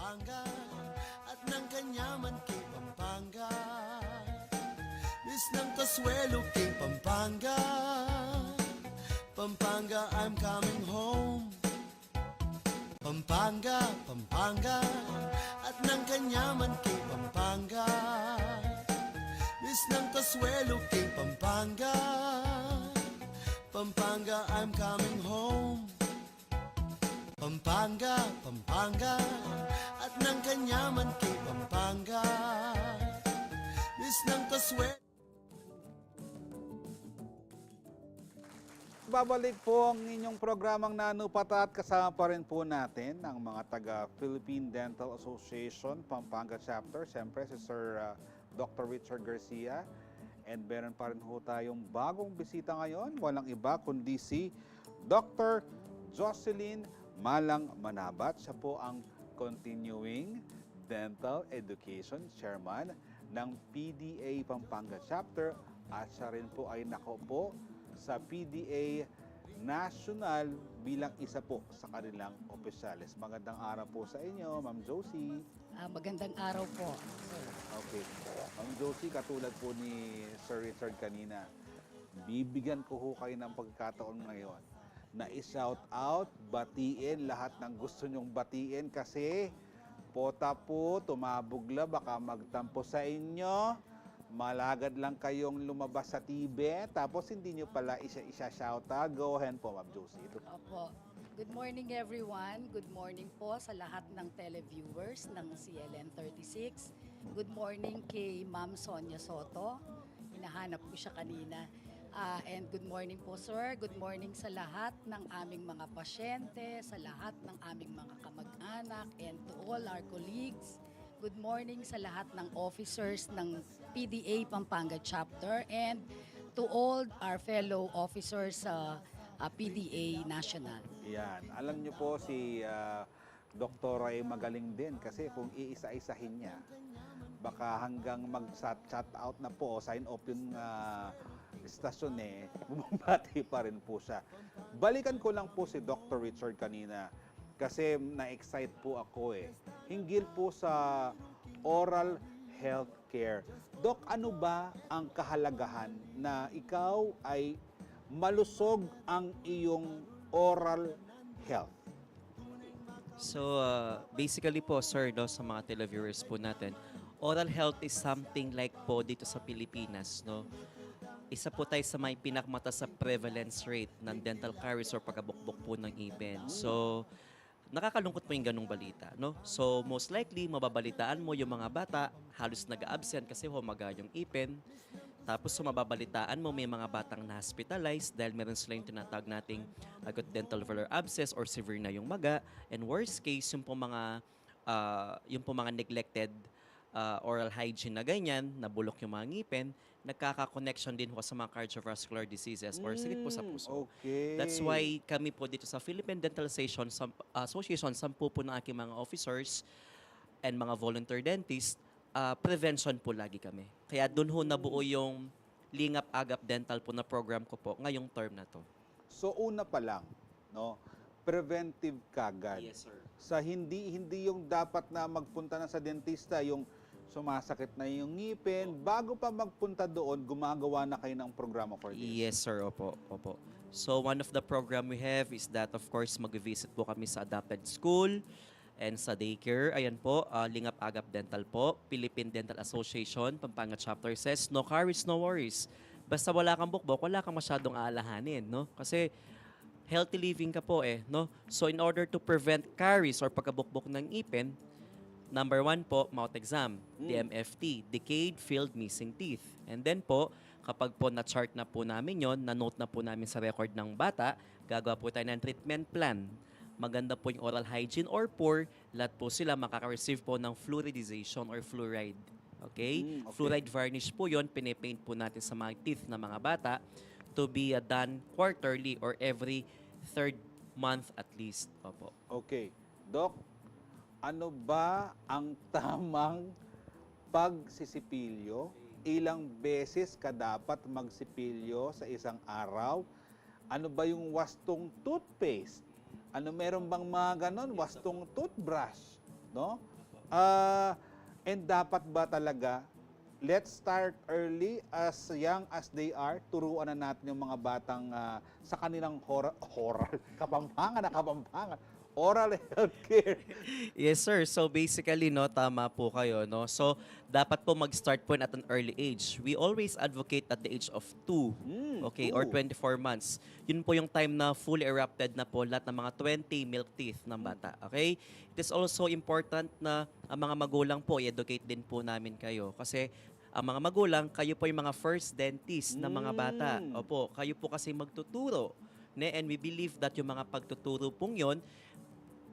Pampanga at ng kanyaman king Pampanga. Miss ng Kasuelo king Pampanga. Pampanga, I'm coming home. Pampanga, Pampanga at ng kanyaman king Pampanga. Miss ng Kasuelo king Pampanga. Pampanga, I'm coming home. Pampanga, Pampanga at ng kanyaman king Pampanga. Miss ng Kasuelo. Babalik po ang inyong programang Nanupata at kasama pa rin po natin ang mga taga Philippine Dental Association Pampanga Chapter. Siyempre si Sir Dr. Richard Garcia. And meron pa rin po tayong bagong bisita ngayon. Walang iba kundi si Dr. Jocelyn Malang Manabat. Siya po ang Continuing Dental Education Chairman ng PDA Pampanga Chapter. At siya rin po ay nakaupo sa PDA National bilang isa po sa kanilang opisyales. Magandang araw po sa inyo, Ma'am Josie. Magandang araw po, sir. Okay. Ma'am Josie, katulad po ni Sir Richard kanina, bibigyan ko ho kayo ng pagkakataon ngayon na i-shout out, batiin lahat ng gusto nyong batiin kasi pota po, tumabugla, baka magtampo sa inyo. Malagad lang kayong lumabas sa TV, tapos hindi nyo pala isa-shout out. Go ahead po, Ma'am Josie. Opo. Good morning everyone. Good morning po sa lahat ng televiewers ng CLN 36. Good morning kay Ma'am Sonia Soto. Hinahanap ko siya kanina. And good morning po, sir. Good morning sa lahat ng aming mga pasyente, sa lahat ng aming mga kamag-anak, and to all our colleagues. Good morning sa lahat ng officers ng PDA Pampanga Chapter and to all our fellow officers sa PDA National. Yan. Alam nyo po si Dr. ay magaling din kasi kung iisa-isahin niya, baka hanggang mag-chat out na po, sign off yung istasyon bumabati pa rin po siya. Balikan ko lang po si Dr. Richard kanina kasi na-excite po ako hinggil po sa oral health care. Doc, ano ba ang kahalagahan na ikaw ay malusog ang iyong oral health? So, basically po, sir, no, sa mga televiewers po natin, oral health is something like po dito sa Pilipinas, no? Isa po tayo sa may pinakmata sa prevalence rate ng dental caries or pagkabukbok po ng ngipin. So, nakakalungkot po yung ganong balita, no? So, most likely, mababalitaan mo yung mga bata, halos nag-absent kasi humaga yung ipin. Tapos, mababalitaan mo may mga batang na-hospitalized dahil meron sila yung tinatawag nating acute dental velar abscess or severe na yung maga. And worst case, yung po mga neglected oral hygiene na ganyan, nabulok yung mga ngipin, nagkaka-connection din po sa mga cardiovascular diseases or sakit po sa puso. Okay. That's why kami po dito sa Philippine Dental Association, 10 po ng aking mga officers and mga volunteer dentists, prevention po lagi kami. Kaya doon ho nabuo yung Lingap Agap Dental po na program ko po ngayong term na to. So una pa lang, no? Preventive kagad. Yes, sir. Sa hindi yung dapat na magpunta na sa dentista, yung sumasakit na yung ngipin, bago pa magpunta doon, gumagawa na kayo ng programa for this. Yes, sir. Opo. So, one of the program we have is that, of course, mag-visit po kami sa adapted school and sa daycare. Ayan po, Lingap Agap Dental po. Philippine Dental Association, Pampanga Chapter says, no caries, no worries. Basta wala kang bukbok, wala kang masyadong aalahanin, no? Kasi healthy living ka po no? So, in order to prevent caries or pagkabukbok ng ipin, number 1 po, mouth exam, DMFT, decayed, filled, missing teeth. And then po, kapag po na-chart na po namin yon, na-note na po namin sa record ng bata, gagawa po tayo ng treatment plan. Maganda po yung oral hygiene or poor, lahat po sila makaka-receive po ng fluoridization or fluoride. Okay? Fluoride varnish po yon, pinipaint po natin sa mga teeth ng mga bata to be done quarterly or every 3rd month at least. Opo. Okay. Doc, ano ba ang tamang pagsisipilyo? Ilang beses ka dapat magsipilyo sa isang araw? Ano ba yung wastong toothpaste? Ano, meron bang mga ganon? Wastong toothbrush? No? And dapat ba talaga, let's start early, as young as they are, turuan na natin yung mga batang sa kanilang oral health care. Yes, sir. So basically, no, tama po kayo, no. So dapat po mag-start po at an early age. We always advocate at the age of 2, okay, or 24 months. Yun po yung time na fully erupted na po lahat ng mga 20 milk teeth ng bata, okay? It is also important na ang mga magulang po, i-educate din po namin kayo kasi ang mga magulang, kayo po yung mga first dentist ng mga bata. Opo, kayo po kasi magtuturo. And we believe that yung mga pagtuturo pong yun,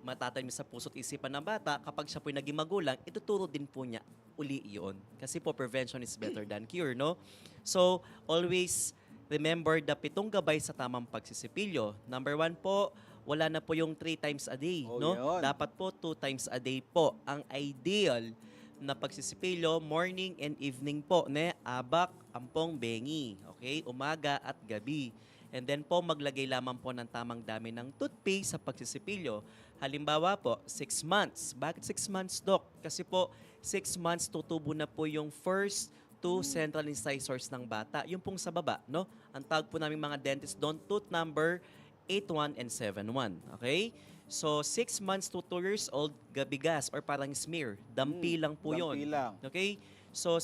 matatanim sa puso't isipan ng bata, kapag siya po naging magulang, ituturo din po niya uli yun. Kasi po, prevention is better than cure, no? So, always remember the 7 gabay sa tamang pagsisipilyo. Number 1 po, wala na po yung 3 times a day, no? Yun. Dapat po 2 times a day po. Ang ideal na pagsisipilyo, morning and evening po, ne? Abak, ampong, bengi, okay? Umaga at gabi. And then po, maglagay lamang po ng tamang dami ng toothpaste sa pagsisipilyo. Halimbawa po, 6 months. Bakit 6 months, Doc? Kasi po, 6 months tutubo na po yung first 2 central incisors ng bata. Yung pong sa baba, no? Ang tawag po namin mga dentist doon, tooth number 8-1 and 7-1. Okay? So, 6 months to 2 years old, gabigas or parang smear. Dampi lang po yun. Dampi lang. Okay? So,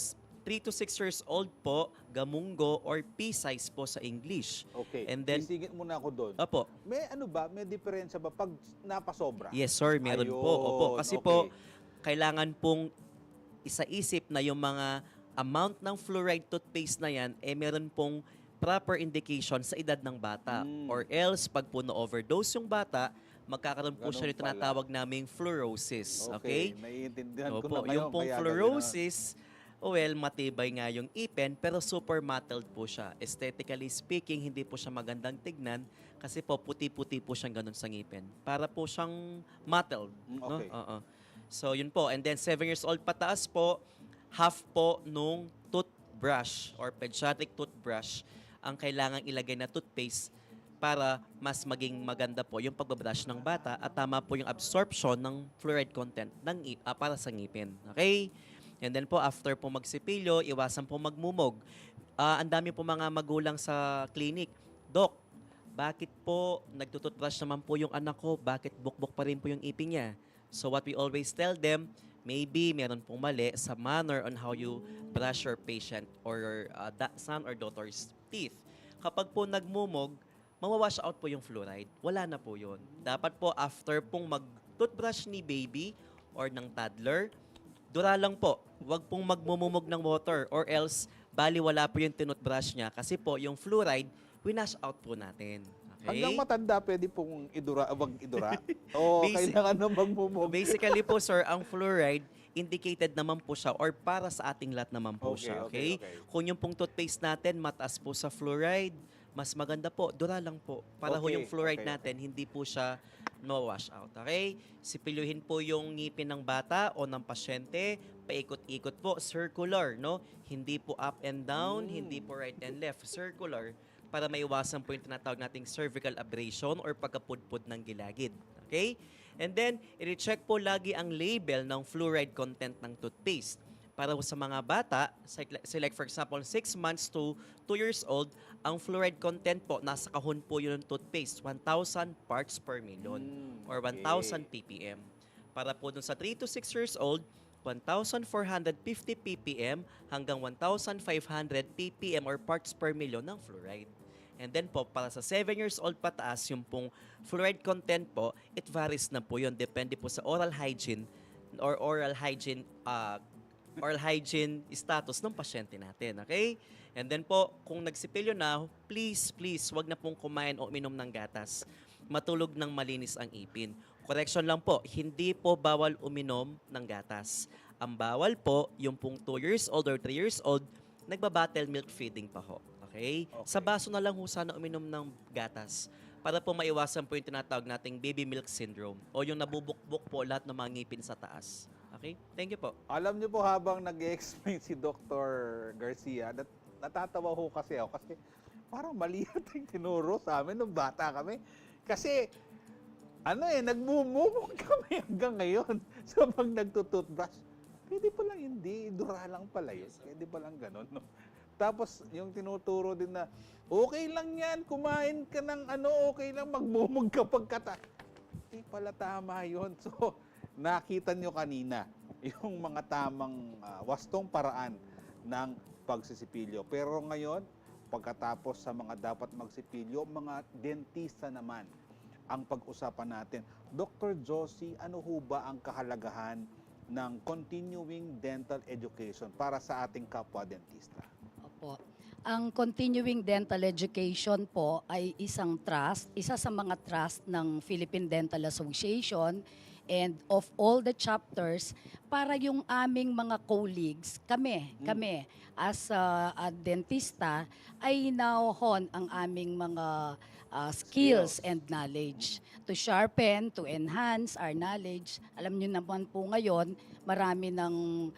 3 to 6 years old po, gamunggo or pea-size po sa English. Okay. And then, Isingit muna ako doon. Opo. May ano ba? May diferensya ba pag napasobra? Yes, sir. Meron po. Opo. Kasi po, kailangan pong isaisip na yung mga amount ng fluoride toothpaste na yan, meron pong proper indication sa edad ng bata. Or else, pag po na-overdose yung bata, magkakaroon po siya nito tinatawag naming fluorosis. Okay? Naiintindihan ko Opo. na ngayon. Yung pong kaya fluorosis, well, matibay nga yung ipin, pero super mottled po siya. Aesthetically speaking, hindi po siya magandang tignan kasi po puti-puti po siyang ganun sa ngipin. Para po siyang mottled. No? Okay. So, yun po. And then, 7 years old pataas po, half po nung toothbrush or pediatric toothbrush ang kailangang ilagay na toothpaste para mas maging maganda po yung pagbabrush ng bata at tama po yung absorption ng fluoride content para sa ngipin. Okay? And then po, after po magsipilyo, iwasan po magmumog. Ang dami po mga magulang sa clinic. Doc, bakit po nagtututbrush naman po yung anak ko? Bakit bukbok pa rin po yung ipin niya? So what we always tell them, maybe meron pong mali sa manner on how you brush your patient or son or daughter's teeth. Kapag po nagmumog, mawawash out po yung fluoride. Wala na po yun. Dapat po after pong mag-toothbrush ni baby or ng toddler, dura lang po. Huwag pong magmumumog ng water or else baliwala po yung tinutbrush niya kasi po yung fluoride, winash out po natin. Okay? Hanggang matanda, pwede pong idura, wag idura. O kailangan na magmumog. Basically po, sir, ang fluoride, indicated naman po siya or para sa ating lahat naman po siya. Okay? Kung yung pong toothpaste natin, mataas po sa fluoride, mas maganda po, dura lang po. Para ho yung fluoride natin, hindi po siya no-wash out. Okay? Sipilyuhin po yung ngipin ng bata o ng pasyente, paikot-ikot po, circular, no? Hindi po up and down, hindi po right and left, circular, para maiwasan po yung tinatawag nating cervical abrasion or pagkapudpud ng gilagid. Okay? And then, i-check po lagi ang label ng fluoride content ng toothpaste. Para sa mga bata, like for example, 6 months to 2 years old, ang fluoride content po, nasa kahon po yun ng toothpaste, 1,000 parts per million or 1,000 ppm. Para po dun sa 3 to 6 years old, 1,450 ppm hanggang 1,500 ppm or parts per million ng fluoride. And then po, para sa 7 years old pataas, yung pong fluoride content po, it varies na po yun. Depende po sa oral hygiene or oral hygiene status ng pasyente natin. Okay? And then po, kung nagsipilyo na, please, wag na pong kumain o uminom ng gatas. Matulog ng malinis ang ipin. Correction lang po, hindi po bawal uminom ng gatas. Ang bawal po, yung pong 2 years old or 3 years old, nagbabattle milk feeding pa ho. Okay? Sa baso na lang ho sana uminom ng gatas para po maiwasan po yung tinatawag nating baby milk syndrome o yung nabubukbok po lahat ng mga ngipin sa taas. Okay? Thank you po. Alam niyo po habang nag-explain si Dr. Garcia, natatawa ho kasi ako kasi parang mali yung tinuro sa amin nung bata kami. Kasi nagmumumog kami hanggang ngayon. So pag nagtututbrush, pwede pa lang hindi, dura lang pala yun. Pwede pa lang ganun. No? Tapos yung tinuturo din na, okay lang yan, kumain ka ng okay lang, magmumug kapag kata. Hindi pala tama yun. So nakita nyo kanina, yung mga tamang wastong paraan ng pagsisipilyo. Pero ngayon, pagkatapos sa mga dapat magsipilyo, mga dentista naman ang pag-usapan natin. Dr. Josie, ano ho ba ang kahalagahan ng continuing dental education para sa ating kapwa-dentista? Opo. Ang continuing dental education po ay isang trust, isa sa mga trust ng Philippine Dental Association and of all the chapters para yung aming mga colleagues, kami as a dentista ay nauhon ang aming mga skills and knowledge to sharpen, to enhance our knowledge. Alam niyo naman po ngayon, marami ng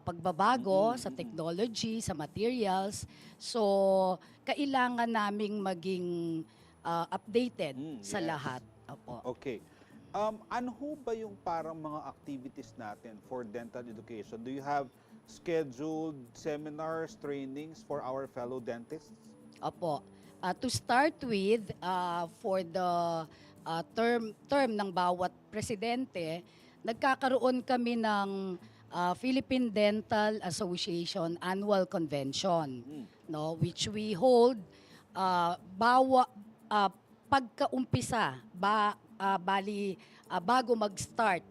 pagbabago sa technology, sa materials. So, kailangan naming maging updated sa lahat. Opo. Okay. Ano ho ba yung parang mga activities natin for dental education? Do you have scheduled seminars, trainings for our fellow dentists? Opo. To start with, for the term ng bawat presidente, nagkakaroon kami ng Philippine Dental Association Annual Convention, no, which we hold pagkaumpisa bago mag-start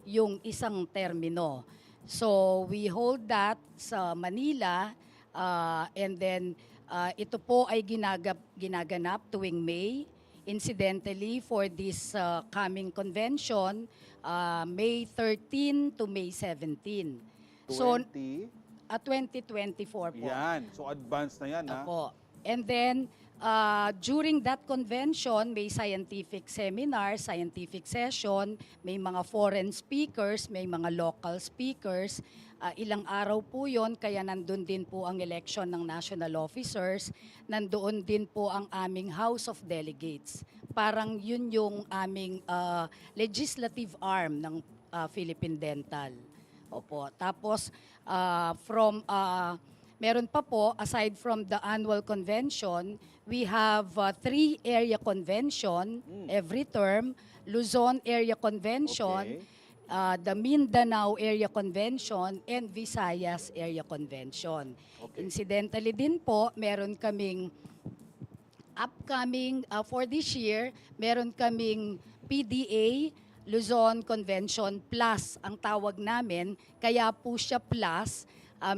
yung isang termino. So we hold that sa Manila and then ito po ay ginaganap tuwing May. Incidentally, for this coming convention, May 13 to May 17. So, 2024 po. Yan. So, advanced na yan, ha? Opo. And then, during that convention, may scientific seminar, scientific session, may mga foreign speakers, may mga local speakers. Ilang araw po yon, kaya nandun din po ang election ng national officers, nandoon din po ang aming House of Delegates. Parang yun yung aming legislative arm ng Philippine Dental. Opo. Tapos, meron pa po, aside from the annual convention, we have 3 area convention every term, Luzon Area Convention, the Mindanao Area Convention, and Visayas Area Convention. Incidentally din po, meron kaming upcoming, for this year, meron kaming PDA, Luzon Convention Plus, ang tawag namin. Kaya po siya plus,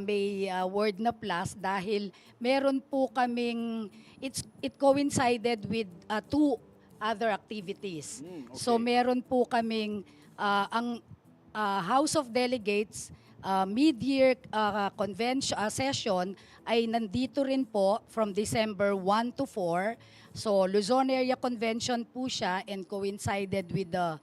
may word na plus dahil meron po kaming, it coincided with 2 other activities. So meron po kaming ang House of Delegates mid-year convention session ay nandito rin po from December 1 to 4. So Luzon Area Convention po siya and coincided with the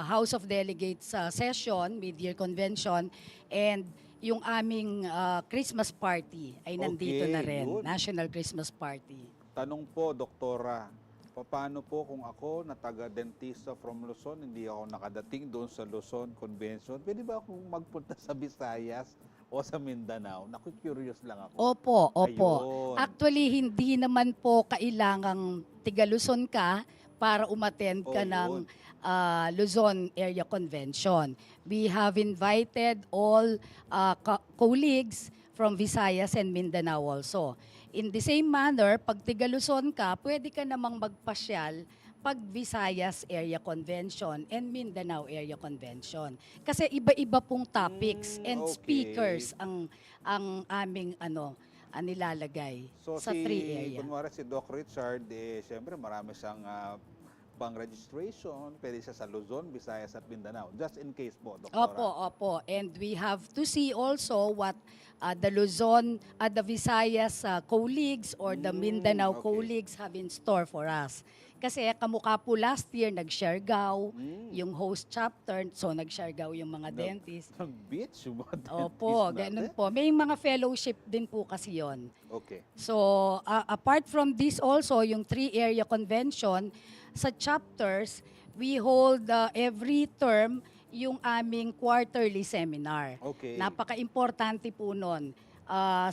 House of Delegates session, mid-year convention, and yung aming Christmas party ay nandito na rin, good. National Christmas Party. Tanong po, Doktora, paano po kung ako na taga-dentista from Luzon, hindi ako nakadating doon sa Luzon Convention, pwede ba akong magpunta sa Visayas o sa Mindanao? Naku-curious lang ako. Opo. Ayun. Actually, hindi naman po kailangang tiga-Luzon ka para umattend ka ng Luzon Area Convention. We have invited all colleagues from Visayas and Mindanao also. In the same manner, pag tiga-Luzon ka, pwede ka namang magpasyal pag Visayas Area Convention and Mindanao Area Convention. Kasi iba-iba pong topics and speakers ang aming nilalagay So sa 3 area. Kunwari si Doc Richard, siyempre marami siyang pang-registration, pwede siya sa Luzon, Visayas at Mindanao. Just in case po, Doktora. Opo. And we have to see also what the Luzon, the Visayas colleagues or the Mindanao colleagues have in store for us. Kasi kamukha po last year, nag-Siargao, yung host chapter, so nag-Siargao yung mga dentist. Nag-beach yung mga dentist Opo, natin. ganun po. May mga fellowship din po kasi yon. Okay. So, apart from this also, yung 3 area convention, sa chapters, we hold every term yung aming quarterly seminar. Okay. Napaka-importante po nun.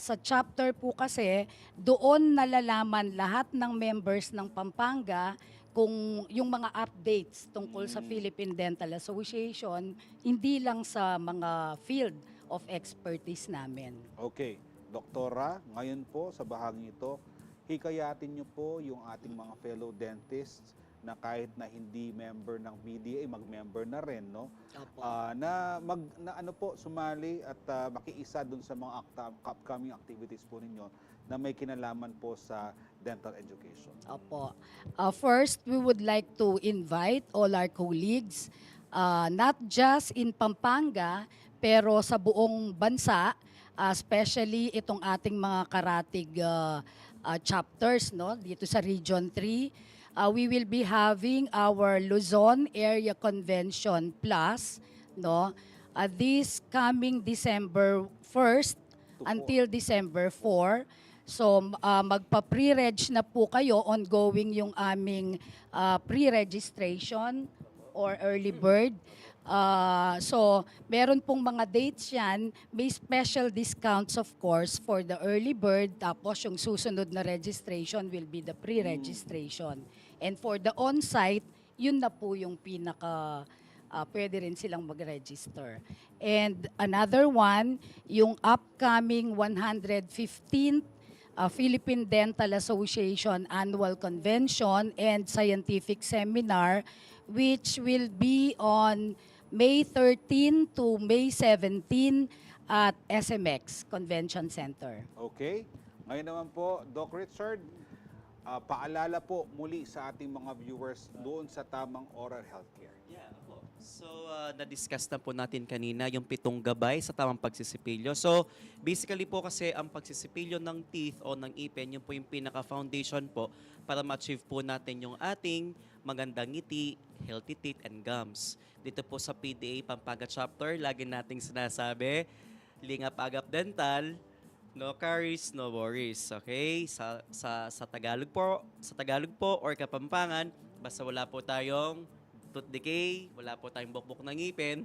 Sa chapter po kasi, doon nalalaman lahat ng members ng Pampanga kung yung mga updates tungkol sa Philippine Dental Association, hindi lang sa mga field of expertise namin. Okay. Doktora, ngayon po sa bahaging ito, hikayatin niyo po yung ating mga fellow dentists na kahit na hindi member ng PDA, mag-member na rin, no? Na sumali at makiisa dun sa mga upcoming activities po ninyo na may kinalaman po sa dental education. Opo. First, we would like to invite all our colleagues, not just in Pampanga, pero sa buong bansa, especially itong ating mga karatig chapters, no, dito sa Region 3. We will be having our Luzon Area Convention Plus, no, this coming December 1st until December 4. So magpa-pre-reg na po kayo, ongoing yung aming pre-registration or early bird. So meron pong mga dates yan, may special discounts of course for the early bird, tapos yung susunod na registration will be the pre-registration. And for the on-site, yun na po yung pinaka pwede rin silang mag-register. And another one, yung upcoming 115th Philippine Dental Association Annual Convention and Scientific Seminar, which will be on May 13 to May 17 at SMX Convention Center. Okay. Ngayon naman po, Doc Richard, paalala po muli sa ating mga viewers doon sa tamang oral healthcare. Yeah, po. So, na-discuss na po natin kanina yung 7 gabay sa tamang pagsisipilyo. So, basically po kasi ang pagsisipilyo ng teeth o ng ipin, yun po yung pinaka-foundation po para ma-achieve po natin yung ating magandang ngiti, healthy teeth, and gums. Dito po sa PDA Pampanga Chapter, lagi nating sinasabi, Lingap Agap Dental, no caries, no worries. Okay? Sa Tagalog po or Kapampangan, basta wala po tayong tooth decay, wala po tayong bukbok ng ngipin,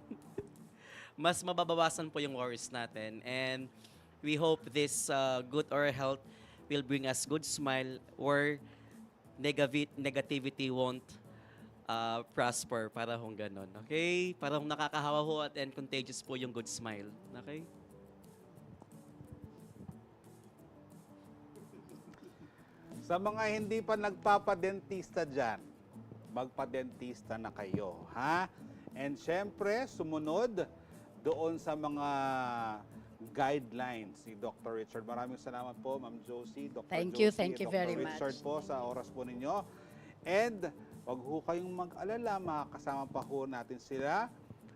mas mababawasan po yung worries natin. And we hope this good oral health will bring us good smile or negativity won't prosper, para hong ganon. Okay? Para hong nakakahawa ho at and contagious po yung good smile. Okay? Sa mga hindi pa nagpapadentista dyan, magpadentista na kayo, ha? And syempre, sumunod doon sa mga guidelines ni Dr. Richard. Maraming salamat po, Ma'am Josie, Dr. Thank Josie, you very Dr. much. Richard po sa oras po ninyo. And wag ho kayong mag-alala, makakasama pa ho natin sila.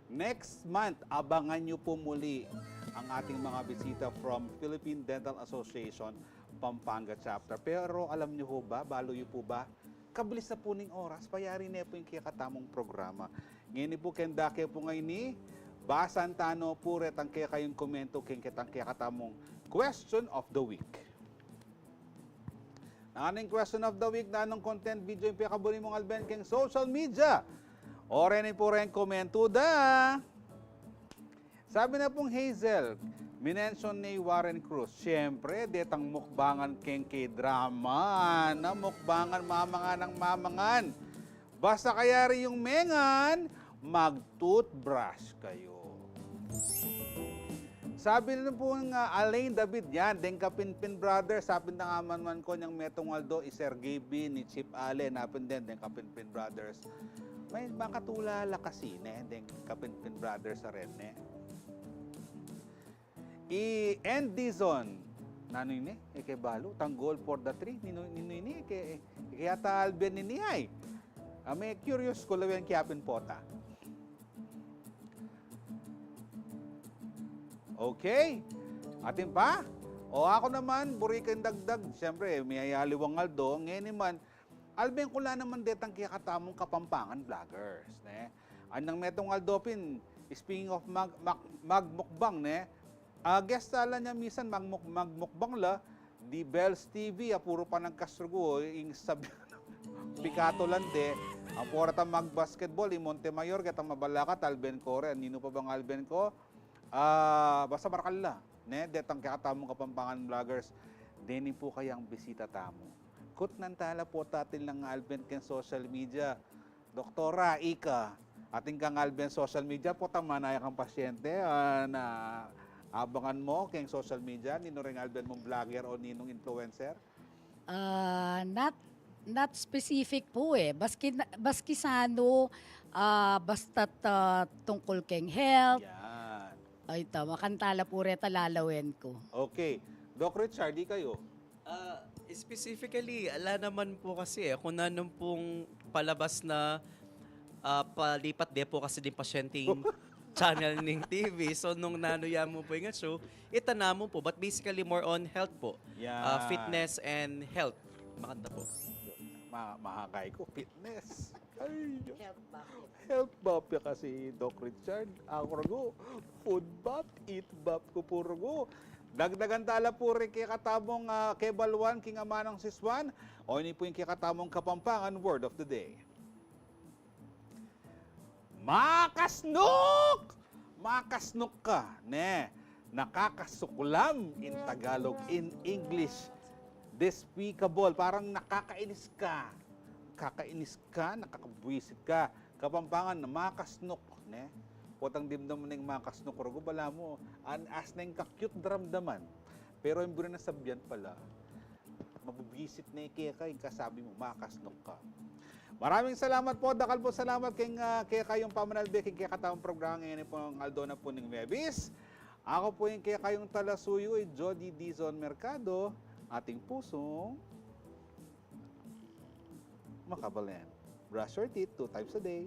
Next month, abangan nyo po muli ang ating mga bisita from Philippine Dental Association Pampanga Chapter. Pero alam nyo ho ba, baloy po ba, kabilis na po ning oras, payari na po yung kikatamong programa. Ngayon po kendake po ngayon ni basan tano po retang kaya kayong komento kitang kikatamong question of the week. Anong question of the week na anong content video yung pinakabuli mong alben keng social media? O rin po rin komento da. Sabi na pong Hazel, minention ni Warren Cruz, siyempre, detang mukbangan keng k-drama, na mukbangan mamangan ng mamangan. Basta kaya rin yung mengan, mag-toothbrush kayo. Sabi na po nga, Alain David, yan, Deng Kapinpin Brothers, sabi na nga man ko niyang Metong Waldo, Sergey B, ni Chip Allen, napin din, Deng Kapinpin Brothers. May makatulala kasi, Deng Kapinpin Brothers sa rin, End Dizon, nano ini, kay Balo, tanggol for the tree, nino ini, kaya talben ni ay. May curious ko lawan kiapin pota. Okay, atin pa? O ako naman, burikan dagdag, siyempre, may ayaliwang Aldo, ngayon naman, alben ko lang naman detang kaya katamong Kapampangan vloggers, Anang Metong Aldopin, speaking of magmukbang, guest tala niya minsan magmukbang la, di Bells TV, puro pa ng kastrugo, yung sabi, pikato lang Ang porata mag-basketball, in Montemayor, katang mabalakat, Alben Core, nino pa bang Alben ko? Basta markala, ne, detang kakatamong kapampangan vloggers, dini po kayang bisita tamo. Kut nantala po tatin lang Alben ken social media. Doktora, Ika, ating kang Alben social media po tamanaya kang pasyente na abangan mo keng social media, nino ring Alben mong vlogger o ninong influencer? Not specific po eh. Baski sano, basta't tungkol keng health. Yan. Ay, tama. Kantala po reta lalawin ko. Okay. Doc Richard, di kayo? Specifically, ala naman po kasi kung nanong pong palabas na palipat de po kasi din pasyenteng channel ng TV. So, nung nanuya mo po yung show, itana mo po. But basically, more on health po. Yan. Fitness and health. Maganda po. Mahakay ko, fitness. Ay, health bop ya kasi Doc Richard. Ako rago, food bop, eat bop ko po rago. Dagdagan tala po rin kay katamong Kebalwan, King Amanang Siswan. O ini po yung kay katamong Kapampangan Word of the Day. Makasnuk! Makasnuk ka, ne. Nakakasuklam in Tagalog, in English. Despicable, parang nakakainis ka. Kakainis ka, nakakabwisit ka. Kapampangan na makasnuk, ne? Potang dimdam mo na yung makasnuk, rago, bala mo, as na yung kakyut daramdaman. Pero yung na sabyan pala, mabubwisit na yung kaya yung kasabi mo, makasnuk ka. Maraming salamat po, dakal po salamat kaya kayong pamanalbe, kaya katawang programa ngayon po ang Aldona po ng Webis. Ako po yung kaya kayong talasuyo, Jody Dizon Mercado, ating pusong makabalen. Brush your teeth 2 times a day.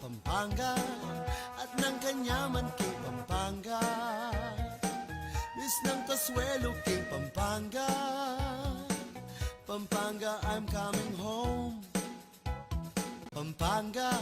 Pampanga, at ng kanyaman king Pampanga. Miss ng Kasuelo king Pampanga. Pampanga, I'm coming home. Pampanga.